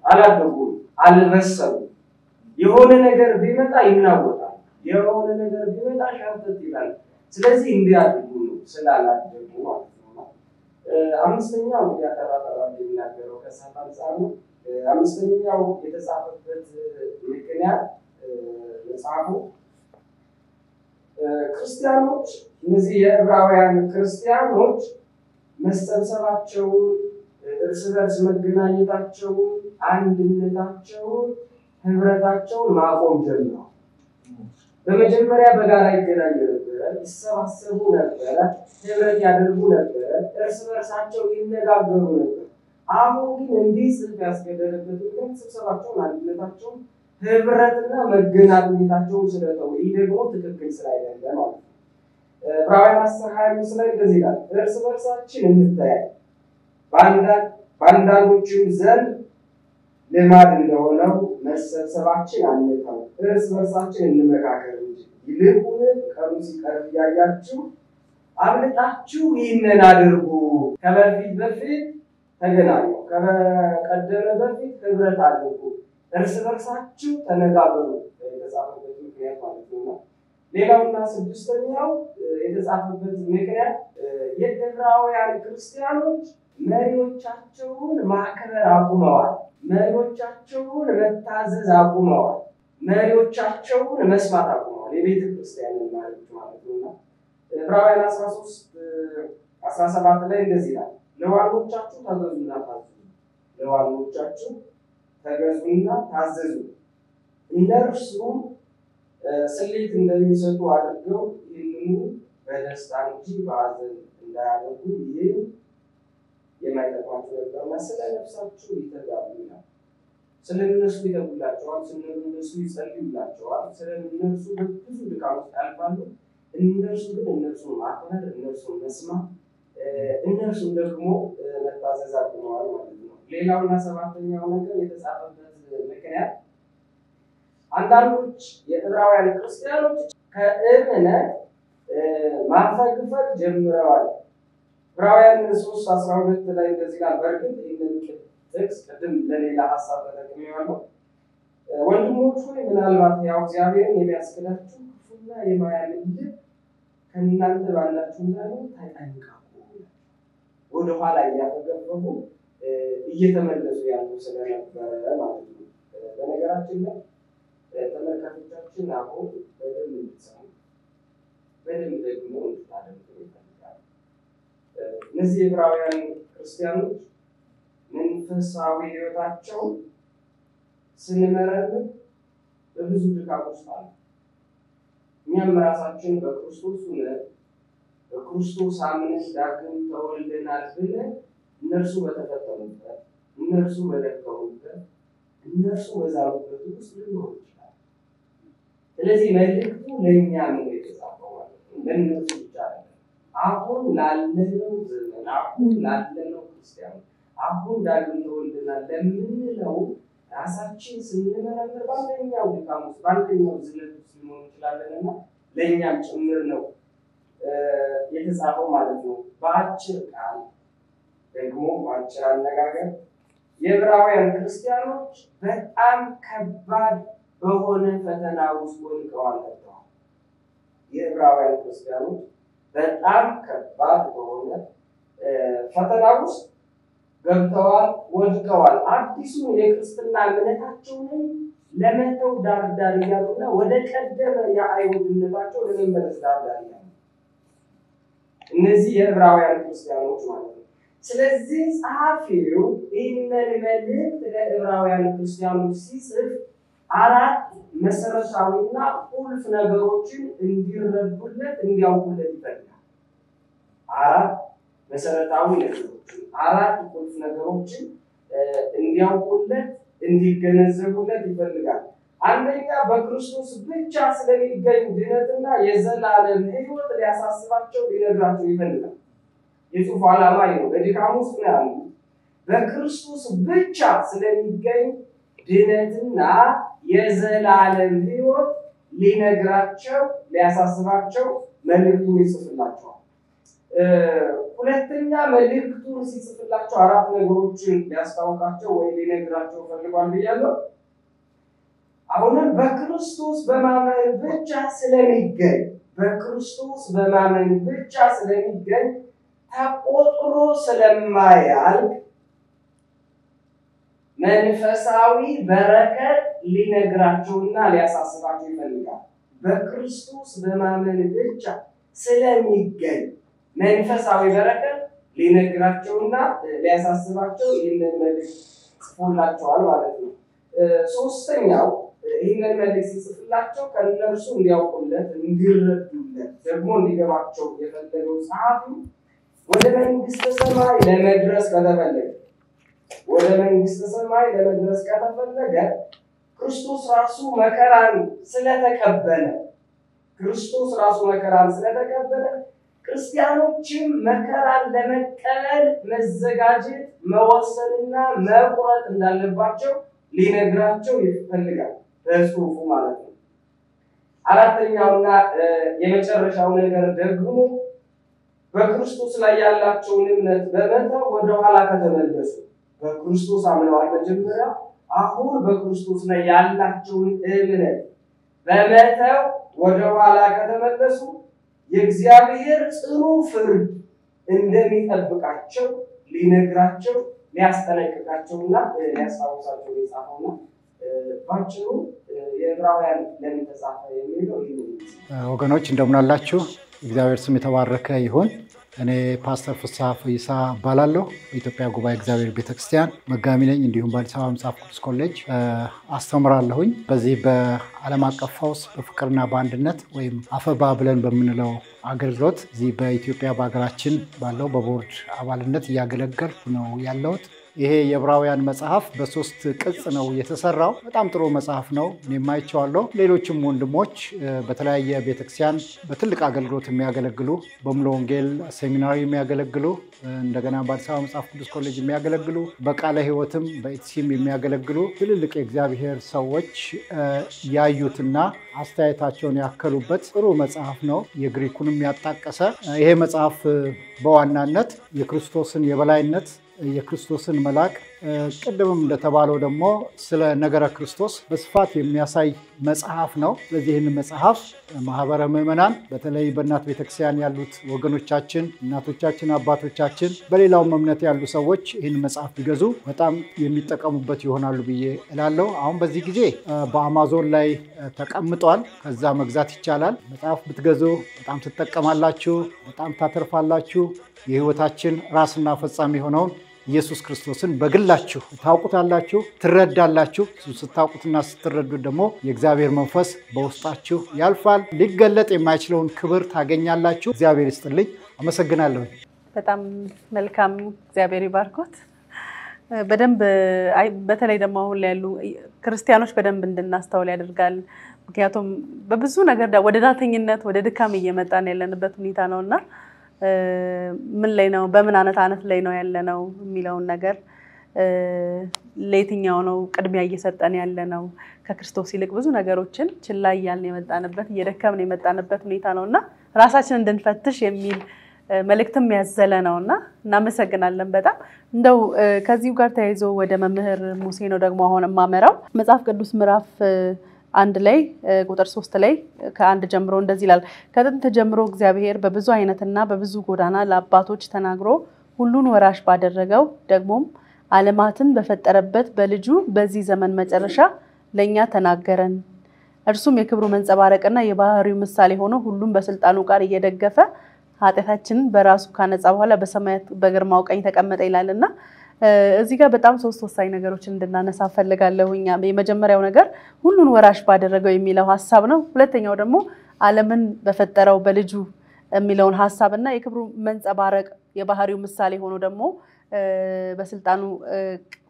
አላደጉም፣ አልበሰሉም። የሆነ ነገር ቢመጣ ይናወጣል፣ የሆነ ነገር ቢመጣ ሸርተት ይላል። ስለዚህ እንዲያድጉ ነው፣ ስላላደጉ ማለት ነው። አምስተኛው ያተራራ የሚናገረው ከሳት አንጻር ነው። አምስተኛው የተጻፈበት ምክንያት መጽሐፉ ክርስቲያኖች እነዚህ የዕብራውያን ክርስቲያኖች መሰብሰባቸውን፣ እርስ በርስ መገናኘታቸውን፣ አንድነታቸውን፣ ህብረታቸውን ማቆም ጀምረዋል። በመጀመሪያ በጋራ ይገናኙ ነበረ፣ ይሰባሰቡ ነበረ፣ ህብረት ያደርጉ ነበረ፣ እርስ በርሳቸው ይነጋገሩ ነበር። አሁን ግን እንዲህ ጽንፍ ያስገደደበት ምክንያት ስብሰባቸውን፣ አንድነታቸውን፣ ህብረትና መገናኘታቸውን ስለተው፣ ይህ ደግሞ ትክክል ስላይደለ ማለት ነው። ዕብራውያን 10:25 ላይ እንደዚህ ይላል፣ እርስ በርሳችን እንተያይ፣ በአንዳንዶችም ዘንድ ልማድ እንደሆነው መሰብሰባችን አንተው፣ እርስ በርሳችን እንመካከር እንጂ ይልቁንም ቀኑ ሲቀርብ እያያችሁ አብልጣችሁ ይህንን አድርጉ። ከበፊት ተገናኙ፣ ከቀደመ በፊት ህብረት አድርጉ፣ እርስ በርሳችሁ ተነጋገሩ የተጻፈበት ምክንያት ማለት ነው። ሌላውና ስድስተኛው የተጻፈበት ምክንያት የዕብራውያን ክርስቲያኖች መሪዎቻቸውን ማክበር አቁመዋል። መሪዎቻቸውን መታዘዝ አቁመዋል። መሪዎቻቸውን መስማት አቁመዋል። የቤተ ክርስቲያንን መሪዎች ማለት ነው። ዕብራውያን 13:17 ላይ እንደዚህ ይላል፣ ለዋኖቻችሁ ተገዙና ታዘዙ፣ ለዋኖቻችሁ ተገዙና ታዘዙ፣ እነርሱም ስሌት እንደሚሰጡ አድርገው ይህንኑ በደስታ እንጂ በሐዘን እንዳያደርጉ፣ ይህም የማይጠቅማቸው ነገርና ስለ ነፍሳችሁ ይተጋሉ ይላል። ስለ እነሱ ይተጉላቸዋል፣ ስለ እነሱ ይጸልዩላቸዋል፣ ስለ እነሱ በብዙ ድካም ውስጥ ያልፋሉ። እነርሱ ግን እነርሱን ማክበር፣ እነርሱን መስማት፣ እነርሱን ደግሞ መታዘዝ አቁመዋል ማለት ነው። ሌላውና ሰባተኛው ነገር የተጻፈበት ምክንያት አንዳንዶች የዕብራውያን ክርስቲያኖች ከእምነት ማፈግፈግ ጀምረዋል። ዕብራውያን 3:12 ላይ እንደዚህ ይላል። በእርግጥ ይህንን ጥቅስ ቅድም ለሌላ ሀሳብ ተጠቅሜዋለሁ። ወንድሞች ሆይ ምናልባት ያው እግዚአብሔርን የሚያስክዳችሁ ክፉና የማያምን ልብ ከእናንተ ባላችሁ እንዳይሆን ተጠንቀቁ። ወደኋላ እያፈገፈጉ እየተመለሱ ያሉ ስለነበረ ማለት ነው። በነገራችን ላይ ተመልካቾቻችን አሁን በደንብ እንድትሰሙ በደንብ ደግሞ እንድታደምጡ ይፈልጋል። እነዚህ የዕብራውያን ክርስቲያኖች መንፈሳዊ ሕይወታቸው ስንመረምር በብዙ ድካም ውስጥ አሉ። እኛም ራሳችን በክርስቶስ ሆነን በክርስቶስ አምነን ዳግም ተወልደናል ብለን እነርሱ በተፈተኑበት፣ እነርሱ በደከሙበት፣ እነርሱ በዛሉበት ውስጥ ልንሆን ይችላል። ስለዚህ መልእክቱ ለእኛ ነው የተጻፈው ማለት ነው። ለእነርሱ ብቻ አይደለም። አሁን ላለነው ዘመን፣ አሁን ላለነው ክርስቲያን፣ አሁን ዳግም ተወልደናል ለምንለው ራሳችን ስንመረምር በአንደኛው ድካም ውስጥ በአንደኛው ዝለት ውስጥ ሊሆን ይችላለንና ለእኛም ጭምር ነው የተጻፈው ማለት ነው። በአጭር ቃል ደግሞ በአጭር አነጋገር የዕብራውያን ክርስቲያኖች በጣም ከባድ በሆነ ፈተና ውስጥ ወድቀዋል። የዕብራውያን ክርስቲያኖች በጣም ከባድ በሆነ ፈተና ውስጥ ገብተዋል፣ ወድቀዋል። አዲሱን የክርስትና እምነታቸውን ለመተው ዳርዳር እያሉና ወደ ቀደመ የአይሁድነታቸው ለመመለስ ዳርዳር እያሉ እነዚህ የዕብራውያን ክርስቲያኖች ማለት ነው። ስለዚህ ጸሐፊው ይህንን መልእክት ለዕብራውያን ክርስቲያኖች ሲጽፍ አራት መሰረታዊና ቁልፍ ነገሮችን እንዲረዱለት እንዲያውቁለት ይፈልጋል። አራት መሰረታዊ ነገሮችን፣ አራት ቁልፍ ነገሮችን እንዲያውቁለት እንዲገነዘቡለት ይፈልጋል። አንደኛ በክርስቶስ ብቻ ስለሚገኝ ድነትና የዘላለም ሕይወት ሊያሳስባቸው ሊነግራቸው ይፈልጋል። የጽሑፉ ዓላማ ነው። በድካም ውስጥ ነው ያሉ። በክርስቶስ ብቻ ስለሚገኝ ድነትና የዘላለም ሕይወት ሊነግራቸው ሊያሳስባቸው መልእክቱን ይጽፍላቸዋል። ሁለተኛ መልእክቱን ሲጽፍላቸው አራት ነገሮችን ሊያስታውቃቸው ወይ ሊነግራቸው ፈልጓል ብያለሁ። አሁንም በክርስቶስ በማመን ብቻ ስለሚገኝ በክርስቶስ በማመን ብቻ ስለሚገኝ ተቆጥሮ ስለማያልቅ መንፈሳዊ በረከት ሊነግራቸውና ሊያሳስባቸው ይፈልጋል። በክርስቶስ በማመን ብቻ ስለሚገኝ መንፈሳዊ በረከት ሊነግራቸውና ሊያሳስባቸው ይህንን መልእክት ጽፎላቸዋል ማለት ነው። ሶስተኛው ይህንን መልእክት ሲጽፍላቸው ከእነርሱ እንዲያውቁለት እንዲረዱለት ደግሞ እንዲገባቸው የፈለገው ጸሐፊ ወደ መንግስተ ሰማይ ለመድረስ ከተፈለገ ወደ መንግስተ ሰማይ ለመድረስ ከተፈለገ ክርስቶስ ራሱ መከራን ስለተቀበለ ክርስቲያኖችም መከራን ለመቀበል መዘጋጀት መወሰንና መቁረጥ እንዳለባቸው ሊነግራቸው ይፈልጋል በጽሁፉ ማለት ነው። አራተኛውና የመጨረሻው ነገር ደግሞ በክርስቶስ ላይ ያላቸውን እምነት በመተው ወደ ኋላ ከተመለሱ በክርስቶስ አምነዋል መጀመሪያ አሁን በክርስቶስ ላይ ያላቸውን እምነት በመተው ወደ ኋላ ከተመለሱ የእግዚአብሔር ጽኑ ፍርድ እንደሚጠብቃቸው ሊነግራቸው ሊያስጠነቅቃቸውና ሊያስታውሳቸው የጻፈውና ባጭሩ የዕብራውያን ለምን ተጻፈ የሚለው ወገኖች እንደምን አላችሁ? እግዚአብሔር ስም የተባረከ ይሁን። እኔ ፓስተር ፍስሐ ፈይሳ እባላለሁ። በኢትዮጵያ ጉባኤ እግዚአብሔር ቤተክርስቲያን መጋቢ ነኝ። እንዲሁም በአዲስ አበባ መጽሐፍ ቅዱስ ኮሌጅ አስተምራለሁኝ። በዚህ በዓለም አቀፍ ፈውስ በፍቅርና በአንድነት ወይም አፈባ ብለን በምንለው አገልግሎት እዚህ በኢትዮጵያ በሀገራችን ባለው በቦርድ አባልነት እያገለገልኩ ነው ያለሁት። ይሄ የዕብራውያን መጽሐፍ በሶስት ቅጽ ነው የተሰራው። በጣም ጥሩ መጽሐፍ ነው። እኔም አይቼዋለሁ። ሌሎችም ወንድሞች በተለያየ ቤተክርስቲያን በትልቅ አገልግሎት የሚያገለግሉ በሙሉ ወንጌል ሴሚናሪ የሚያገለግሉ እንደገና በአዲስ አበባ መጽሐፍ ቅዱስ ኮሌጅ የሚያገለግሉ በቃለ ሕይወትም በኢትሲም የሚያገለግሉ ትልልቅ የእግዚአብሔር ሰዎች ያዩትና አስተያየታቸውን ያከሉበት ጥሩ መጽሐፍ ነው። የግሪኩንም ያጣቀሰ ይሄ መጽሐፍ በዋናነት የክርስቶስን የበላይነት የክርስቶስን መልአክ ቅድምም እንደተባለው ደግሞ ስለ ነገረ ክርስቶስ በስፋት የሚያሳይ መጽሐፍ ነው። ስለዚህ ይህን መጽሐፍ ማህበረ ምዕመናን በተለይ በእናት ቤተክርስቲያን ያሉት ወገኖቻችን፣ እናቶቻችን፣ አባቶቻችን በሌላውም እምነት ያሉ ሰዎች ይህን መጽሐፍ ቢገዙ በጣም የሚጠቀሙበት ይሆናሉ ብዬ እላለሁ። አሁን በዚህ ጊዜ በአማዞን ላይ ተቀምጧል። ከዛ መግዛት ይቻላል። መጽሐፍ ብትገዙ በጣም ትጠቀማላችሁ፣ በጣም ታተርፋላችሁ። የህይወታችን ራስና ፈጻሚ የሆነውን ኢየሱስ ክርስቶስን በግላችሁ ታውቁታላችሁ፣ ትረዳላችሁ። ስታውቁትና ስትረዱት ደግሞ የእግዚአብሔር መንፈስ በውስጣችሁ ያልፋል። ሊገለጥ የማይችለውን ክብር ታገኛላችሁ። እግዚአብሔር ይስጥልኝ። አመሰግናለሁ። በጣም መልካም። እግዚአብሔር ይባርኮት። በደንብ በተለይ ደግሞ አሁን ላይ ያሉ ክርስቲያኖች በደንብ እንድናስተውል ያደርጋል። ምክንያቱም በብዙ ነገር ወደ ዳተኝነት ወደ ድካም እየመጣን ያለንበት ሁኔታ ነውና ምን ላይ ነው በምን አነት ላይ ነው ያለነው የሚለውን ነገር ለየትኛው ነው ቅድሚያ እየሰጠን ያለነው ከክርስቶስ ይልቅ ብዙ ነገሮችን ችላ እያልን የመጣንበት እየደከምን የመጣንበት ሁኔታ ነውና ራሳችንን እንድንፈትሽ የሚል መልእክትም ያዘለ ነውና እናመሰግናለን በጣም። እንደው ከዚሁ ጋር ተያይዞ ወደ መምህር ሙሴ ነው ደግሞ አሁን ማመራው መጽሐፍ ቅዱስ ምዕራፍ 1 ላይ ቁጥር 3 ላይ ከ1 ጀምሮ እንደዚህ ይላል። ከጥንት ጀምሮ እግዚአብሔር በብዙ አይነትና በብዙ ጎዳና ለአባቶች ተናግሮ ሁሉን ወራሽ ባደረገው ደግሞም ዓለማትን በፈጠረበት በልጁ በዚህ ዘመን መጨረሻ ለኛ ተናገረን። እርሱም የክብሩ መንጸባረቅና የባህሪው ምሳሌ ሆኖ ሁሉም በስልጣኑ ቃል እየደገፈ ኃጢአታችንን በራሱ ካነጻ በኋላ በሰማያት በግርማው ቀኝ ተቀመጠ ይላልና እዚህ ጋር በጣም ሶስት ወሳኝ ነገሮችን እንድናነሳ ፈልጋለሁኝ። የመጀመሪያው ነገር ሁሉን ወራሽ ባደረገው የሚለው ሐሳብ ነው። ሁለተኛው ደግሞ ዓለምን በፈጠረው በልጁ የሚለውን ሐሳብና የክብሩ መንጸባረቅ የባህሪው ምሳሌ ሆኖ ደግሞ በስልጣኑ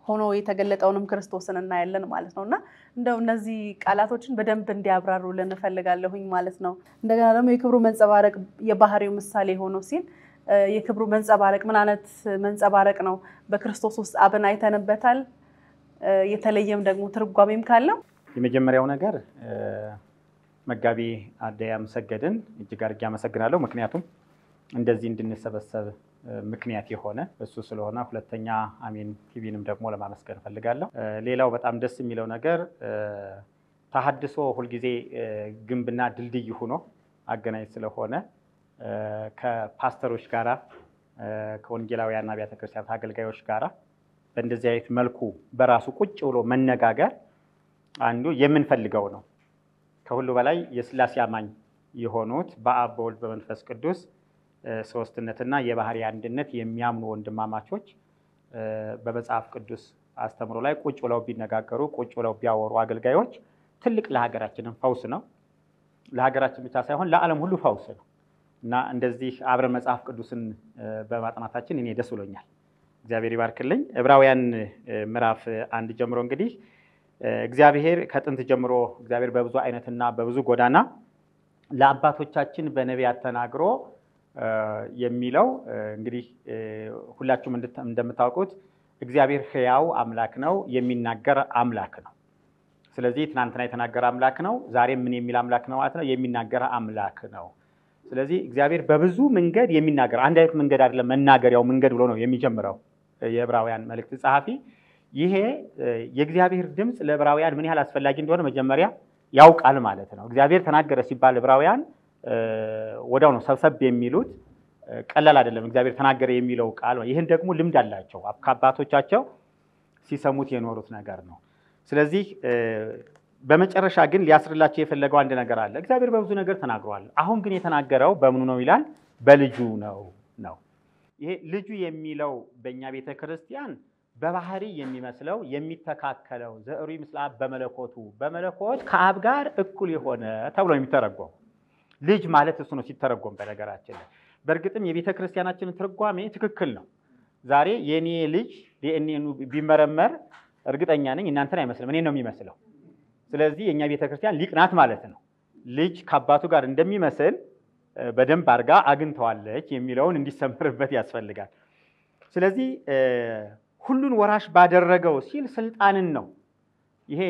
ሆኖ የተገለጠውንም ክርስቶስን እናያለን ማለት ነውና እንደው እነዚህ ቃላቶችን በደንብ እንዲያብራሩልን ፈልጋለሁኝ ማለት ነው። እንደገና ደግሞ የክብሩ መንጸባረቅ የባህሪው ምሳሌ ሆኖ ሲል የክብሩ መንጸባረቅ ምን አይነት መንጸባረቅ ነው? በክርስቶስ ውስጥ አብን አይተንበታል። የተለየም ደግሞ ትርጓሜም ካለው የመጀመሪያው ነገር መጋቢ አዳያም ሰገድን እጅግ አድርጌ አመሰግናለሁ። ምክንያቱም እንደዚህ እንድንሰበሰብ ምክንያት የሆነ እሱ ስለሆነ፣ ሁለተኛ አሜን ቲቪንም ደግሞ ለማመስገን ፈልጋለሁ። ሌላው በጣም ደስ የሚለው ነገር ተሐድሶ ሁልጊዜ ግንብና ድልድይ ሆኖ አገናኝ ስለሆነ ከፓስተሮች ጋራ ከወንጌላውያን አብያተ ክርስቲያናት አገልጋዮች ጋራ በእንደዚህ አይነት መልኩ በራሱ ቁጭ ብሎ መነጋገር አንዱ የምንፈልገው ነው። ከሁሉ በላይ የሥላሴ አማኝ የሆኑት በአብ በወልድ በመንፈስ ቅዱስ ሶስትነትና የባህሪ አንድነት የሚያምኑ ወንድማማቾች በመጽሐፍ ቅዱስ አስተምሮ ላይ ቁጭ ብለው ቢነጋገሩ ቁጭ ብለው ቢያወሩ አገልጋዮች ትልቅ ለሀገራችንም ፈውስ ነው። ለሀገራችን ብቻ ሳይሆን ለዓለም ሁሉ ፈውስ ነው እና እንደዚህ አብረን መጽሐፍ ቅዱስን በማጥናታችን እኔ ደስ ብሎኛል። እግዚአብሔር ይባርክልኝ። ዕብራውያን ምዕራፍ 1 ጀምሮ እንግዲህ እግዚአብሔር ከጥንት ጀምሮ እግዚአብሔር በብዙ አይነትና በብዙ ጎዳና ለአባቶቻችን በነቢያት ተናግሮ የሚለው እንግዲህ ሁላችሁም እንደምታውቁት እግዚአብሔር ሕያው አምላክ ነው፣ የሚናገር አምላክ ነው። ስለዚህ ትናንትና የተናገረ አምላክ ነው፣ ዛሬም ምን የሚል አምላክ ነው ማለት ነው? የሚናገር አምላክ ነው። ስለዚህ እግዚአብሔር በብዙ መንገድ የሚናገር አንድ አይነት መንገድ አይደለም፣ መናገሪያው መንገድ ብሎ ነው የሚጀምረው የዕብራውያን መልእክት ጸሐፊ። ይሄ የእግዚአብሔር ድምፅ ለዕብራውያን ምን ያህል አስፈላጊ እንደሆነ መጀመሪያ ያውቃል ማለት ነው። እግዚአብሔር ተናገረ ሲባል ዕብራውያን ወዲያው ነው ሰብሰብ የሚሉት። ቀላል አይደለም እግዚአብሔር ተናገረ የሚለው ቃል። ይህን ደግሞ ልምድ አላቸው፣ ከአባቶቻቸው ሲሰሙት የኖሩት ነገር ነው። ስለዚህ በመጨረሻ ግን ሊያስርላቸው የፈለገው አንድ ነገር አለ። እግዚአብሔር በብዙ ነገር ተናግሯል። አሁን ግን የተናገረው በምኑ ነው ይላል? በልጁ ነው። ይሄ ልጁ የሚለው በእኛ ቤተ ክርስቲያን በባህሪ የሚመስለው የሚተካከለው ዘዕሩ ምስለ አብ በመለኮቱ በመለኮት ከአብ ጋር እኩል የሆነ ተብሎ የሚተረጎም ልጅ ማለት እሱ ነው ሲተረጎም። በነገራችን ላይ በእርግጥም የቤተ ክርስቲያናችን ትርጓሜ ትክክል ነው። ዛሬ የኔ ልጅ ዲኤንኤ ቢመረመር እርግጠኛ ነኝ እናንተን አይመስልም፣ እኔን ነው የሚመስለው። ስለዚህ የኛ ቤተ ክርስቲያን ሊቅ ናት ማለት ነው። ልጅ ከአባቱ ጋር እንደሚመስል በደንብ አድርጋ አግኝተዋለች የሚለውን እንዲሰምርበት ያስፈልጋል። ስለዚህ ሁሉን ወራሽ ባደረገው ሲል ስልጣንን ነው። ይሄ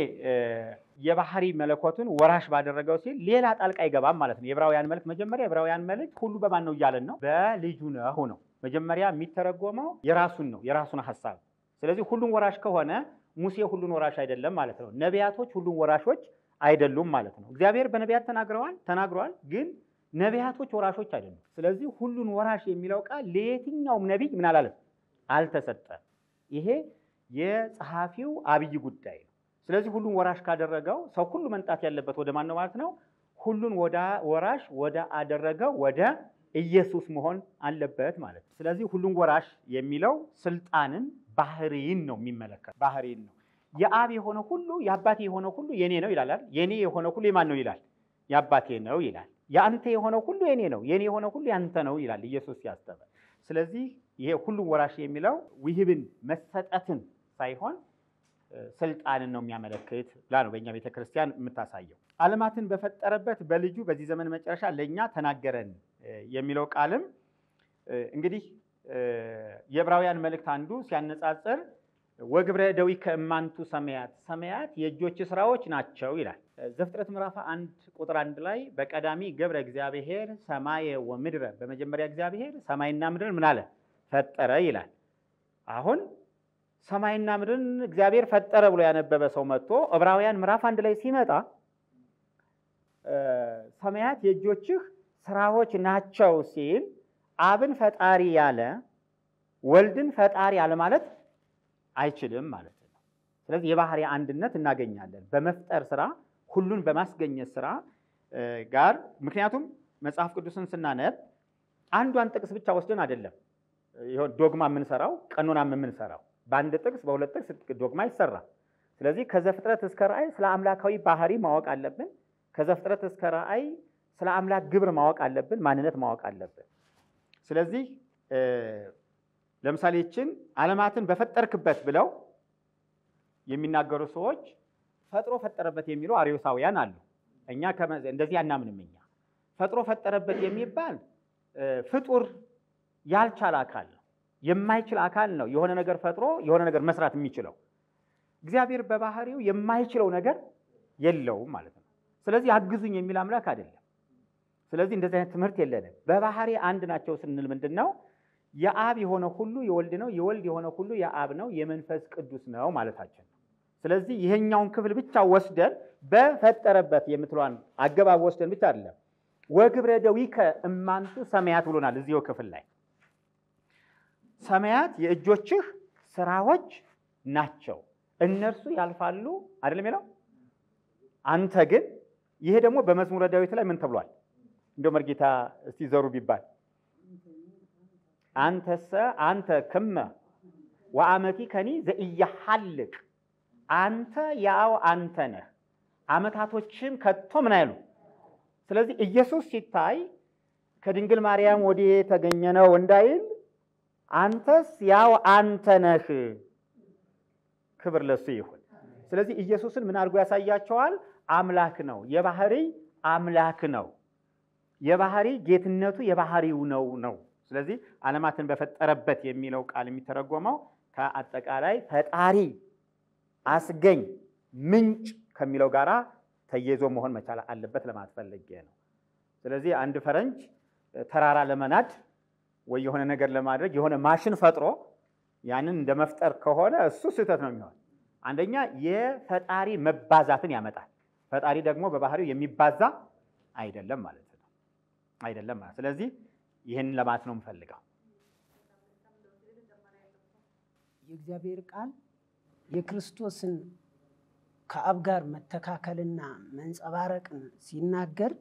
የባህሪ መለኮቱን ወራሽ ባደረገው ሲል ሌላ ጣልቃ አይገባም ማለት ነው። የዕብራውያን መልእክት መጀመሪያ የዕብራውያን መልእክት ሁሉ በማን ነው እያለን ነው? በልጁ ነው። መጀመሪያ የሚተረጎመው የራሱን ነው፣ የራሱን ሐሳብ። ስለዚህ ሁሉን ወራሽ ከሆነ ሙሴ ሁሉን ወራሽ አይደለም ማለት ነው። ነቢያቶች ሁሉን ወራሾች አይደሉም ማለት ነው። እግዚአብሔር በነቢያት ተናግረዋል፣ ግን ነቢያቶች ወራሾች አይደሉም። ስለዚህ ሁሉን ወራሽ የሚለው ቃል ለየትኛውም ነቢይ ምን አላለም? አልተሰጠም። ይሄ የጸሐፊው አብይ ጉዳይ ነው። ስለዚህ ሁሉን ወራሽ ካደረገው ሰው ሁሉ መንጣት ያለበት ወደ ማን ነው ማለት ነው? ሁሉን ወራሽ ወደ አደረገው ወደ ኢየሱስ መሆን አለበት ማለት ነው። ስለዚህ ሁሉን ወራሽ የሚለው ስልጣንን ባህሪን ነው የሚመለከት፣ ባህሪን ነው። የአብ የሆነ ሁሉ የአባቴ የሆነ ሁሉ የኔ ነው ይላል። የኔ የሆነ ሁሉ የማን ነው ይላል? የአባቴ ነው ይላል። የአንተ የሆነ ሁሉ የኔ ነው፣ የኔ የሆነ ሁሉ ያንተ ነው ይላል ኢየሱስ ሲያስተምር። ስለዚህ ይሄ ሁሉን ወራሽ የሚለው ውህብን መሰጠትን ሳይሆን ስልጣንን ነው የሚያመለክት ብላ ነው በእኛ ቤተ ክርስቲያን የምታሳየው። ዓለማትን በፈጠረበት በልጁ በዚህ ዘመን መጨረሻ ለእኛ ተናገረን የሚለው ቃልም እንግዲህ የዕብራውያን መልእክት አንዱ ሲያነጻጽር ወግብረ እደዊከ እማንቱ ሰማያት የእጆች ስራዎች ናቸው ይላል። ዘፍጥረት ምዕራፍ 1 ቁጥር 1 ላይ በቀዳሚ ገብረ እግዚአብሔር ሰማየ ወምድረ፣ በመጀመሪያ እግዚአብሔር ሰማይና ምድርን ምን አለ? ፈጠረ ይላል። አሁን ሰማይና ምድርን እግዚአብሔር ፈጠረ ብሎ ያነበበ ሰው መጥቶ ዕብራውያን ምዕራፍ 1 ላይ ሲመጣ ሰማያት የእጆችህ ስራዎች ናቸው ሲል አብን ፈጣሪ ያለ ወልድን ፈጣሪ ያለ ማለት አይችልም ማለት ነው። ስለዚህ የባህሪ አንድነት እናገኛለን በመፍጠር ስራ፣ ሁሉን በማስገኘት ስራ ጋር። ምክንያቱም መጽሐፍ ቅዱስን ስናነብ አንዷን ጥቅስ ብቻ ወስደን አይደለም ይሄው ዶግማ የምንሰራው፣ ቀኖናም የምንሰራው። በአንድ ጥቅስ በሁለት ጥቅስ ዶግማ ይሰራል። ስለዚህ ከዘፍጥረት እስከ ራእይ ስለ አምላካዊ ባህሪ ማወቅ አለብን። ከዘፍጥረት እስከ ራእይ ስለ አምላክ ግብር ማወቅ አለብን፣ ማንነት ማወቅ አለብን። ስለዚህ ለምሳሌ ይችን ዓለማትን በፈጠርክበት ብለው የሚናገሩ ሰዎች ፈጥሮ ፈጠረበት የሚሉ አርዮሳውያን አሉ። እኛ እንደዚህ አናምንም። እኛ ፈጥሮ ፈጠረበት የሚባል ፍጡር ያልቻለ አካል ነው፣ የማይችል አካል ነው። የሆነ ነገር ፈጥሮ የሆነ ነገር መስራት የሚችለው እግዚአብሔር በባህሪው የማይችለው ነገር የለውም ማለት ነው። ስለዚህ አግዙኝ የሚል አምላክ አይደለም። ስለዚህ እንደዚህ አይነት ትምህርት የለንም። በባህሪ አንድ ናቸው ስንል ምንድነው? የአብ የሆነ ሁሉ የወልድ ነው፣ የወልድ የሆነ ሁሉ የአብ ነው፣ የመንፈስ ቅዱስ ነው ማለታችን ነው። ስለዚህ ይሄኛውን ክፍል ብቻ ወስደን በፈጠረበት የምትሏን አገባብ ወስደን ብቻ አይደለም። ወግብረ እደዊከ እማንቱ ሰማያት ብሎናል እዚሁ ክፍል ላይ። ሰማያት የእጆችህ ስራዎች ናቸው፣ እነርሱ ያልፋሉ አይደለም የሚለው። አንተ ግን፣ ይሄ ደግሞ በመዝሙረ ዳዊት ላይ ምን ተብሏል? እንደው መርጌታ እስቲ ዘሩ ቢባል አንተ ክመ ወአመቲ ከኒ ዘኢያሐልቅ፣ አንተ ያው አንተ ነህ፣ አመታቶችም ከቶ ምን አይሉ። ስለዚህ ኢየሱስ ሲታይ ከድንግል ማርያም ወዲህ የተገኘ ነው እንዳይል አንተስ ያው አንተ ነህ። ክብር ለሱ ይሁን። ስለዚህ ኢየሱስን ምን አድርጎ ያሳያቸዋል? አምላክ ነው፣ የባህሪ አምላክ ነው። የባህሪ ጌትነቱ የባህሪው ነው። ስለዚህ ዓለማትን በፈጠረበት የሚለው ቃል የሚተረጎመው ከአጠቃላይ ፈጣሪ አስገኝ ምንጭ ከሚለው ጋራ ተያይዞ መሆን መቻል አለበት ለማለት ፈልጌ ነው። ስለዚህ አንድ ፈረንጅ ተራራ ለመናድ ወይ የሆነ ነገር ለማድረግ የሆነ ማሽን ፈጥሮ ያንን እንደመፍጠር ከሆነ እሱ ስህተት ነው የሚሆን። አንደኛ የፈጣሪ መባዛትን ያመጣል። ፈጣሪ ደግሞ በባህሪው የሚባዛ አይደለም ማለት ነው። አይደለም ማለት። ስለዚህ ይህን ለማለት ነው የምፈልገው። የእግዚአብሔር ቃል የክርስቶስን ከአብ ጋር መተካከልና መንጸባረቅን ሲናገር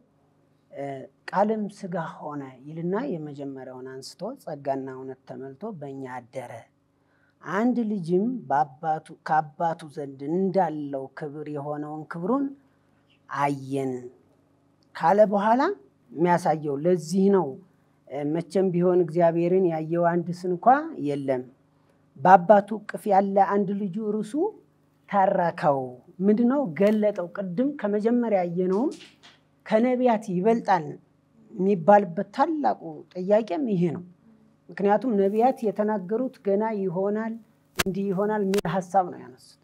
ቃልም ሥጋ ሆነ ይልና የመጀመሪያውን አንስቶ ጸጋና እውነት ተመልቶ በእኛ አደረ፣ አንድ ልጅም ከአባቱ ዘንድ እንዳለው ክብር የሆነውን ክብሩን አየን ካለ በኋላ የሚያሳየው ለዚህ ነው። መቼም ቢሆን እግዚአብሔርን ያየው አንድስ እንኳ የለም፣ በአባቱ እቅፍ ያለ አንድ ልጁ እርሱ ተረከው። ምንድነው? ገለጠው። ቅድም ከመጀመሪያ ያየነውም ከነቢያት ይበልጣል የሚባልበት ታላቁ ጥያቄም ይሄ ነው። ምክንያቱም ነቢያት የተናገሩት ገና ይሆናል እንዲህ ይሆናል የሚል ሐሳብ ነው ያነሱት።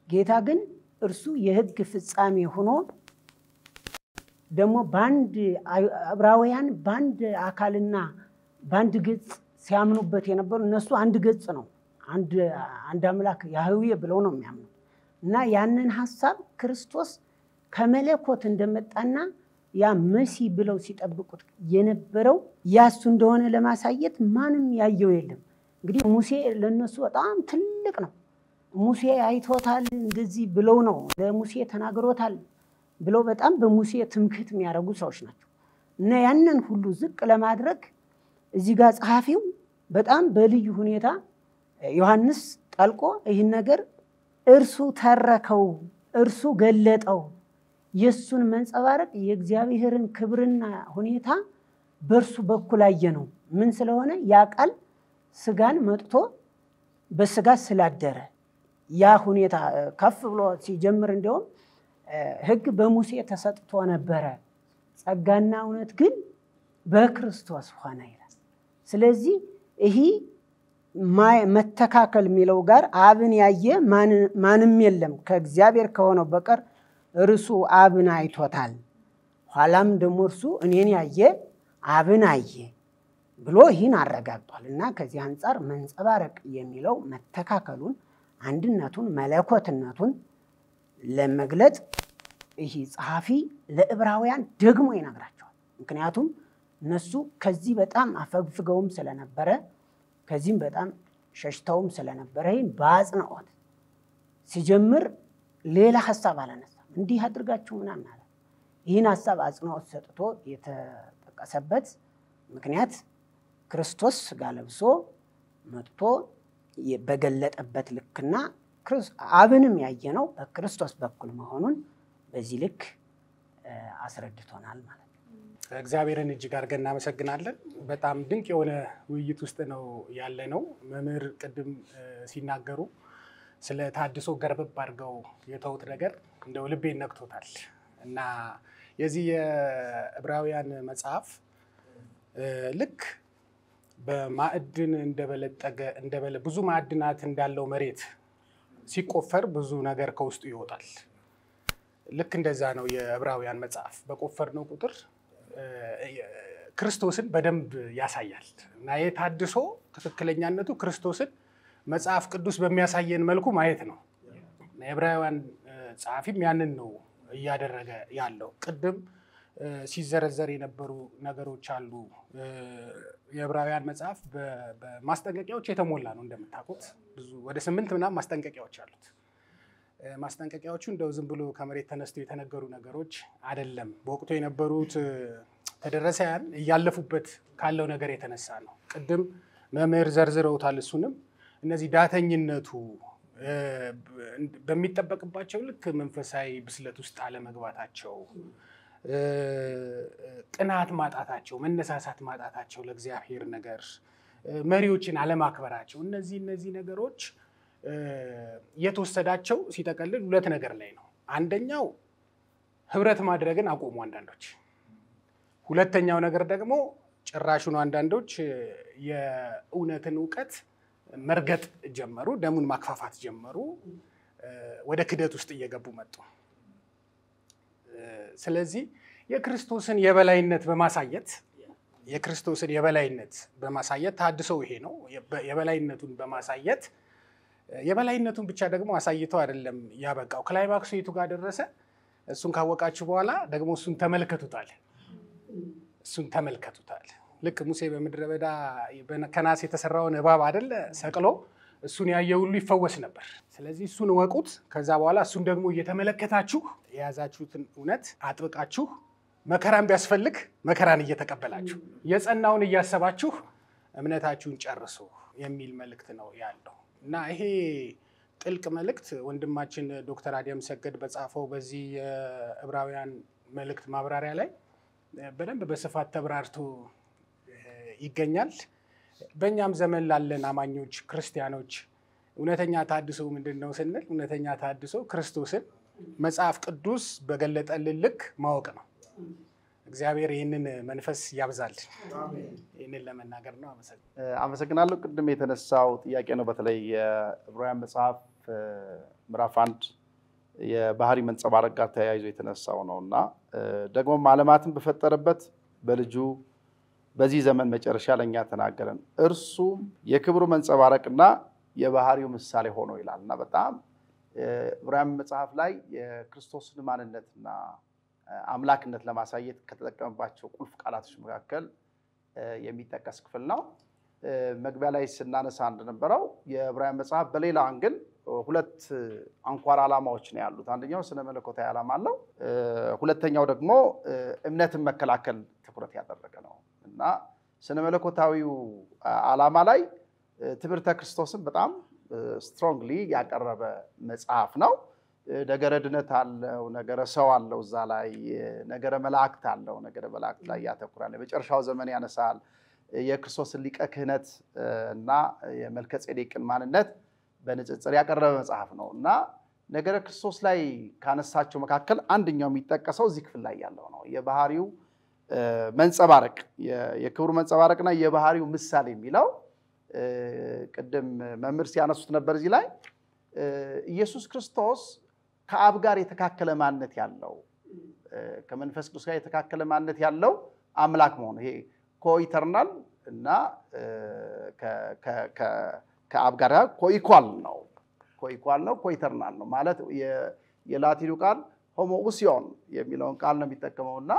ጌታ ግን እርሱ የሕግ ፍጻሜ ሆኖ ደግሞ በአንድ ዕብራውያን በአንድ አካልና በአንድ ገጽ ሲያምኑበት የነበሩ እነሱ አንድ ገጽ ነው አንድ አምላክ ያህዌ ብለው ነው የሚያምኑት እና ያንን ሐሳብ ክርስቶስ ከመለኮት እንደመጣና ያ መሲህ ብለው ሲጠብቁት የነበረው ያሱ እንደሆነ ለማሳየት ማንም ያየው የለም። እንግዲህ ሙሴ ለነሱ በጣም ትልቅ ነው። ሙሴ አይቶታል እንደዚህ ብለው ነው ለሙሴ ተናግሮታል ብለው በጣም በሙሴ ትምክህት የሚያደርጉ ሰዎች ናቸው። እና ያንን ሁሉ ዝቅ ለማድረግ እዚህ ጋር ጸሐፊው በጣም በልዩ ሁኔታ ዮሐንስ ጠልቆ ይህን ነገር እርሱ ተረከው፣ እርሱ ገለጠው፣ የሱን መንጸባረቅ የእግዚአብሔርን ክብርና ሁኔታ በእርሱ በኩል አየ ነው። ምን ስለሆነ ያ ቃል ሥጋን መጥቶ በሥጋ ስላደረ ያ ሁኔታ ከፍ ብሎ ሲጀምር እንዲያውም ሕግ በሙሴ ተሰጥቶ ነበረ፣ ጸጋና እውነት ግን በክርስቶስ ሆነ ይላል። ስለዚህ ይሄ መተካከል የሚለው ጋር አብን ያየ ማንም የለም ከእግዚአብሔር ከሆነው በቀር እርሱ አብን አይቶታል፣ ኋላም ደግሞ እርሱ እኔን ያየ አብን አየ ብሎ ይህን አረጋግጧል። እና ከዚህ አንጻር መንጸባረቅ የሚለው መተካከሉን፣ አንድነቱን፣ መለኮትነቱን ለመግለጥ ይህ ጸሐፊ ለዕብራውያን ደግሞ ይነግራቸዋል። ምክንያቱም እነሱ ከዚህ በጣም አፈግፍገውም ስለነበረ ከዚህም በጣም ሸሽተውም ስለነበረ ይህን በአጽንኦት ሲጀምር ሌላ ሐሳብ አላነሳም። እንዲህ አድርጋችሁ ምናምን አለ። ይህን ሐሳብ አጽንኦት ሰጥቶ የተጠቀሰበት ምክንያት ክርስቶስ ሥጋ ለብሶ መጥቶ በገለጠበት ልክና አብንም ያየነው በክርስቶስ በኩል መሆኑን በዚህ ልክ አስረድቶናል ማለት ነው። እግዚአብሔርን እጅግ አድርገን እናመሰግናለን። በጣም ድንቅ የሆነ ውይይት ውስጥ ነው ያለ ነው። መምህር ቅድም ሲናገሩ ስለ ታድሶ ገርበብ አድርገው የተውት ነገር እንደው ልቤን ነክቶታል እና የዚህ የዕብራውያን መጽሐፍ ልክ በማዕድን እንደበለጠገ ብዙ ማዕድናት እንዳለው መሬት ሲቆፈር ብዙ ነገር ከውስጡ ይወጣል። ልክ እንደዛ ነው የዕብራውያን መጽሐፍ። በቆፈርነው ቁጥር ክርስቶስን በደንብ ያሳያል እና የታድሶ ትክክለኛነቱ ክርስቶስን መጽሐፍ ቅዱስ በሚያሳየን መልኩ ማየት ነው። የዕብራውያን ጸሐፊም ያንን ነው እያደረገ ያለው። ቅድም ሲዘረዘር የነበሩ ነገሮች አሉ። የዕብራውያን መጽሐፍ በማስጠንቀቂያዎች የተሞላ ነው። እንደምታውቁት ብዙ ወደ 8 ምናምን ማስጠንቀቂያዎች አሉት። ማስጠንቀቂያዎቹ እንደው ዝም ብሎ ከመሬት ተነስተው የተነገሩ ነገሮች አይደለም። በወቅቱ የነበሩት ተደረሰያን እያለፉበት ካለው ነገር የተነሳ ነው። ቅድም መምህር ዘርዝረውታል። እሱንም እነዚህ ዳተኝነቱ በሚጠበቅባቸው ልክ መንፈሳዊ ብስለት ውስጥ አለመግባታቸው፣ ቅናት ማጣታቸው፣ መነሳሳት ማጣታቸው፣ ለእግዚአብሔር ነገር መሪዎችን አለማክበራቸው፣ እነዚህ ነገሮች የተወሰዳቸው ሲጠቀልል 2 ነገር ላይ ነው። አንደኛው ህብረት ማድረግን አቆሙ አንዳንዶች። ሁለተኛው ነገር ደግሞ ጭራሹን አንዳንዶች የእውነትን ዕውቀት መርገጥ ጀመሩ፣ ደሙን ማክፋፋት ጀመሩ፣ ወደ ክደት ውስጥ እየገቡ መጡ። ስለዚህ የክርስቶስን የበላይነት በማሳየት ታድሶ ይሄ ነው። የበላይነቱን በማሳየት የበላይነቱን ብቻ ደግሞ አሳይተው አይደለም ያበቃው። ክላይማክሱ የቱ ጋር ደረሰ? እሱን ካወቃችሁ በኋላ ደግሞ እሱን ተመልከቱታል። ልክ ሙሴ በምድረ በዳ ከናስ የተሰራውን እባብ አይደለ ሰቅሎ እሱን ያየ ሁሉ ይፈወስ ነበር። ስለዚህ እሱን ወቁት። ከዛ በኋላ እሱን ደግሞ እየተመለከታችሁ የያዛችሁትን እውነት አጥብቃችሁ መከራን ቢያስፈልግ መከራን እየተቀበላችሁ የጸናውን እያሰባችሁ እምነታችሁን ጨርሱ የሚል መልእክት ነው ያለው እና ይሄ ጥልቅ መልእክት ወንድማችን ዶክተር አዲያም ሰገድ በጻፈው በዚህ የዕብራውያን መልእክት ማብራሪያ ላይ በደንብ በስፋት ተብራርቶ ይገኛል። በእኛም ዘመን ላለን አማኞች ክርስቲያኖች እውነተኛ ታድሶ ምንድነው ስንል እውነተኛ ታድሶ ክርስቶስን መጽሐፍ ቅዱስ በገለጠልን ልክ ማወቅ ነው። እግዚአብሔር ይህንን መንፈስ ያብዛል። ይህንን ለመናገር ነው። አመሰግናለሁ። ቅድም የተነሳው ጥያቄ ነው። በተለይ የዕብራውያን መጽሐፍ ምዕራፍ 1 የባህሪ መንጸባረቅ ጋር ተያይዞ የተነሳው ነውና ደግሞ ዓለማትን በፈጠረበት በልጁ በዚህ ዘመን መጨረሻ ለኛ ተናገረን፣ እርሱም የክብሩ መንጸባረቅና የባህሪው ምሳሌ ሆኖ ይላልና በጣም ዕብራውያን መጽሐፍ ላይ የክርስቶስን ማንነትና አምላክነት ለማሳየት ከተጠቀመባቸው ቁልፍ ቃላቶች መካከል የሚጠቀስ ክፍል ነው። መግቢያ ላይ ስናነሳ እንደነበረው የዕብራውያን መጽሐፍ በሌላ አንግል ሁለት አንኳር ዓላማዎች ነው ያሉት። አንደኛው ስነ መለኮታዊ ዓላማ አለው፣ ሁለተኛው ደግሞ እምነትን መከላከል ትኩረት ያደረገ ነው እና ስነ መለኮታዊው ዓላማ ላይ ትምህርተ ክርስቶስን በጣም ስትሮንግሊ ያቀረበ መጽሐፍ ነው። ነገረ ድነት አለው፣ ነገረ ሰው አለው፣ እዛ ላይ ነገረ መላእክት አለው። ነገረ መላእክት ላይ ያተኩራል። በመጨረሻው ዘመን ያነሳል። የክርስቶስን ሊቀ ክህነት እና የመልከ ጼዴቅን ማንነት በንጽጽር ያቀረበ መጽሐፍ ነው እና ነገረ ክርስቶስ ላይ ካነሳቸው መካከል አንደኛው የሚጠቀሰው እዚህ ክፍል ላይ ያለው ነው። የባህሪው መንጸባረቅ፣ የክብሩ መንጸባረቅና የባህሪው ምሳሌ የሚለው ቅድም መምህር ሲያነሱት ነበር። እዚህ ላይ ኢየሱስ ክርስቶስ ከአብ ጋር የተካከለ ማንነት ያለው ከመንፈስ ቅዱስ ጋር የተካከለ ማንነት ያለው አምላክ መሆኑ ይሄ ኮኢተርናል እና ከአብ ጋር ኮኢኳል ነው። ኮኢተርናል ነው ማለት የላቲኑ ቃል ሆሞኡሲዮን የሚለውን ቃል ነው የሚጠቀመውና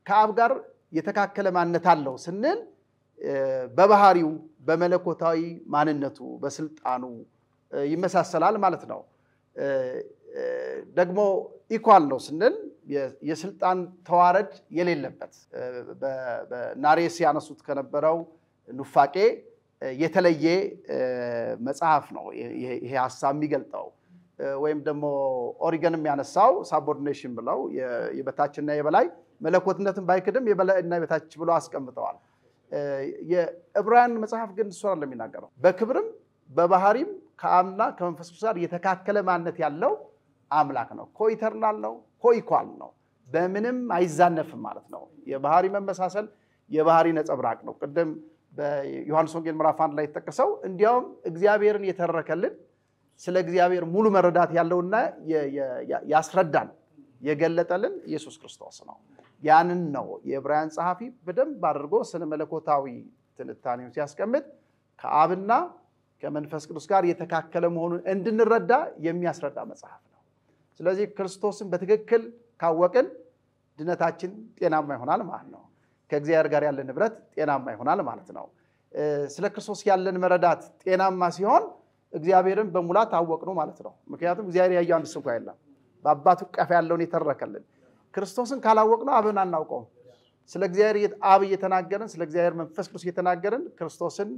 ከአብ ጋር የተካከለ ማንነት አለው ስንል በባህሪው በመለኮታዊ ማንነቱ በስልጣኑ ይመሳሰላል ማለት ነው። ደግሞ ኢኳል ነው ስንል የስልጣን ተዋረድ የሌለበት በናሬስ ያነሱት ከነበረው ኑፋቄ የተለየ መጽሐፍ ነው ይሄ ሐሳብ የሚገልጠው። ወይም ደግሞ ኦሪገንም ያነሳው ሳቦርዲኔሽን ብለው የበታችና የበላይ መለኮትነትን ባይክድም የበላይና የበታች ብለው አስቀምጠዋል። የዕብራውያን መጽሐፍ ግን እሱ አይደለም የሚናገረው። በክብርም በባህሪም ከአብና ከመንፈስ ቅዱስ ጋር የተካከለ ማንነት ያለው አምላክ ነው። ኮኢተርናል ነው፣ ኮኢኳል ነው፣ በምንም አይዛነፍም ማለት ነው። የባህሪ መመሳሰል የባህሪ ነጸብራቅ ነው። ቅድም በዮሐንስ ወንጌል ምዕራፍ 1 ላይ ተጠቀሰው እንዲያውም እግዚአብሔርን የተረከልን ስለ እግዚአብሔር ሙሉ መረዳት ያለውና ያስረዳን የገለጠልን ኢየሱስ ክርስቶስ ነው። ያንን ነው የዕብራውያን ጸሐፊ በደንብ አድርጎ ስለ መለኮታዊ ትንታኔውን ሲያስቀምጥ ከአብና ከመንፈስ ቅዱስ ጋር የተካከለ መሆኑን እንድንረዳ የሚያስረዳ መጽሐፍ ነው። ስለዚህ ክርስቶስን በትክክል ካወቅን ድነታችን ጤናማ ይሆናል ማለት ነው። ከእግዚአብሔር ጋር ያለን ንብረት ጤናማ ይሆናል ማለት ነው። ስለ ክርስቶስ ያለን መረዳት ጤናማ ሲሆን እግዚአብሔርን በሙላት አወቅነው ማለት ነው። ምክንያቱም እግዚአብሔር ያየው አንድ ስንኳ የለም። በአባቱ ቀፍ ያለውን የተረከልን ክርስቶስን ካላወቅነው አብን አናውቀውም። ስለ እግዚአብሔር አብ እየተናገርን ስለ እግዚአብሔር መንፈስ ቅዱስ እየተናገርን ክርስቶስን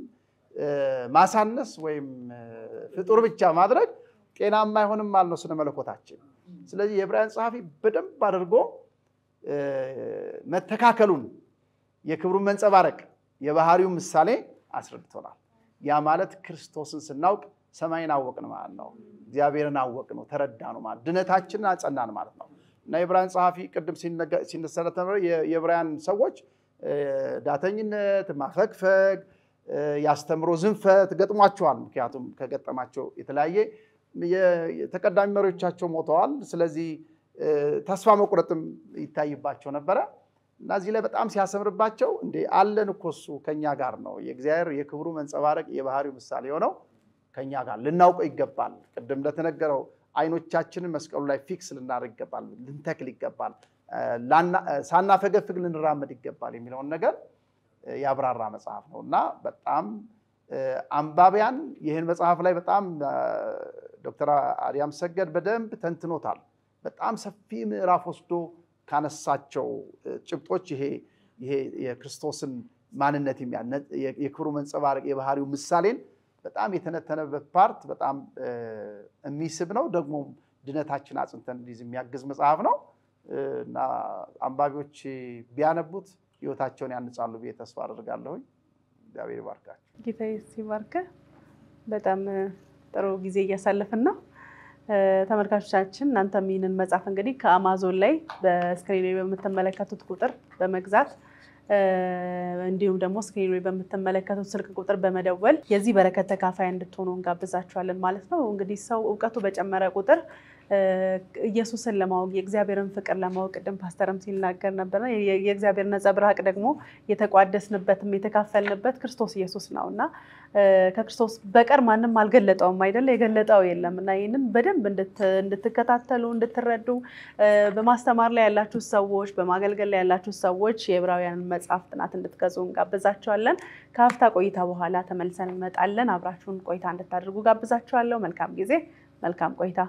ማሳነስ ወይም ፍጡር ብቻ ማድረግ ጤናማ አይሆንም ማለት ነው ስለ መለኮታችን። ስለዚህ የዕብራውያን ጸሐፊ በደንብ አድርጎ መተካከሉን የክብሩን መንጸባረቅ የባህሪው ምሳሌ አስረድቶናል። ያ ማለት ክርስቶስን ስናውቅ ሰማይን አወቅን ማለት ነው። እግዚአብሔርን አወቅነው ተረዳነው ማለት ድነታችንን አጸናን ማለት ነው። እና የዕብራውያን ጸሐፊ ቅድም ሲነሰረት ነበር የዕብራውያን ሰዎች ዳተኝነት፣ ማፈግፈግ፣ ያስተምሮ ዝንፈት ገጥሟቸዋል። ምክንያቱም ከገጠማቸው የተለያየ የተቀዳሚ መሪዎቻቸው ሞተዋል። ስለዚህ ተስፋ መቁረጥም ይታይባቸው ነበረ እና እዚህ ላይ በጣም ሲያሰምርባቸው እንዴ አለን እኮ እሱ ከኛ ጋር ነው። የእግዚአብሔር የክብሩ መንጸባረቅ የባህሪው ምሳሌ ሆነው ከኛ ጋር ልናውቀው ይገባል። ቅድም እንደተነገረው አይኖቻችንን መስቀሉ ላይ ፊክስ ልናደርግ ይገባል፣ ልንተክል ይገባል፣ ሳናፈገፍግ ልንራመድ ይገባል የሚለውን ነገር ያብራራ መጽሐፍ ነው እና በጣም አንባቢያን ይህን መጽሐፍ ላይ በጣም ዶክተር አዲያም ሰገድ በደንብ ተንትኖታል። በጣም ሰፊ ምዕራፍ ወስዶ ካነሳቸው ጭብጦች ይሄ የክርስቶስን ማንነት የክብሩ መንጸባረቅ የባህሪው ምሳሌን በጣም የተነተነበት ፓርት በጣም የሚስብ ነው። ደግሞ ድነታችን አጽንተን እንዲይዝ የሚያግዝ መጽሐፍ ነው እና አንባቢዎች ቢያነቡት ህይወታቸውን ያንጻሉ ብዬ ተስፋ አደርጋለሁ። እግዚአብሔር ይባርካችሁ። ጌታ ይባርክ። በጣም ጥሩ ጊዜ እያሳለፍን ነው። ተመልካቾቻችን እናንተም ይህንን መጽሐፍ እንግዲህ ከአማዞን ላይ በስክሪን ላይ በምትመለከቱት ቁጥር በመግዛት እንዲሁም ደግሞ ስክሪን ላይ በምትመለከቱት ስልክ ቁጥር በመደወል የዚህ በረከት ተካፋይ እንድትሆኑ እንጋብዛችኋለን ማለት ነው። እንግዲህ ሰው ዕውቀቱ በጨመረ ቁጥር ኢየሱስን ለማወቅ የእግዚአብሔርን ፍቅር ለማወቅ ቅድም ፓስተርም ሲናገር ነበር። የእግዚአብሔር ነጸብራቅ ደግሞ የተቋደስንበትም የተካፈልንበት ክርስቶስ ኢየሱስ ነውና ከክርስቶስ በቀር ማንም አልገለጠውም አይደል? የገለጠው የለም እና ይሄንን በደንብ እንድትከታተሉ እንድትረዱ በማስተማር ላይ ያላችሁ ሰዎች በማገልገል ላይ ያላችሁ ሰዎች የዕብራውያን መጽሐፍ ጥናት እንድትገዙ እንጋብዛችኋለን። ከአፍታ ቆይታ በኋላ ተመልሰን እንመጣለን። አብራችሁን ቆይታ እንድታደርጉ ጋብዛችኋለሁ። መልካም ጊዜ፣ መልካም ቆይታ።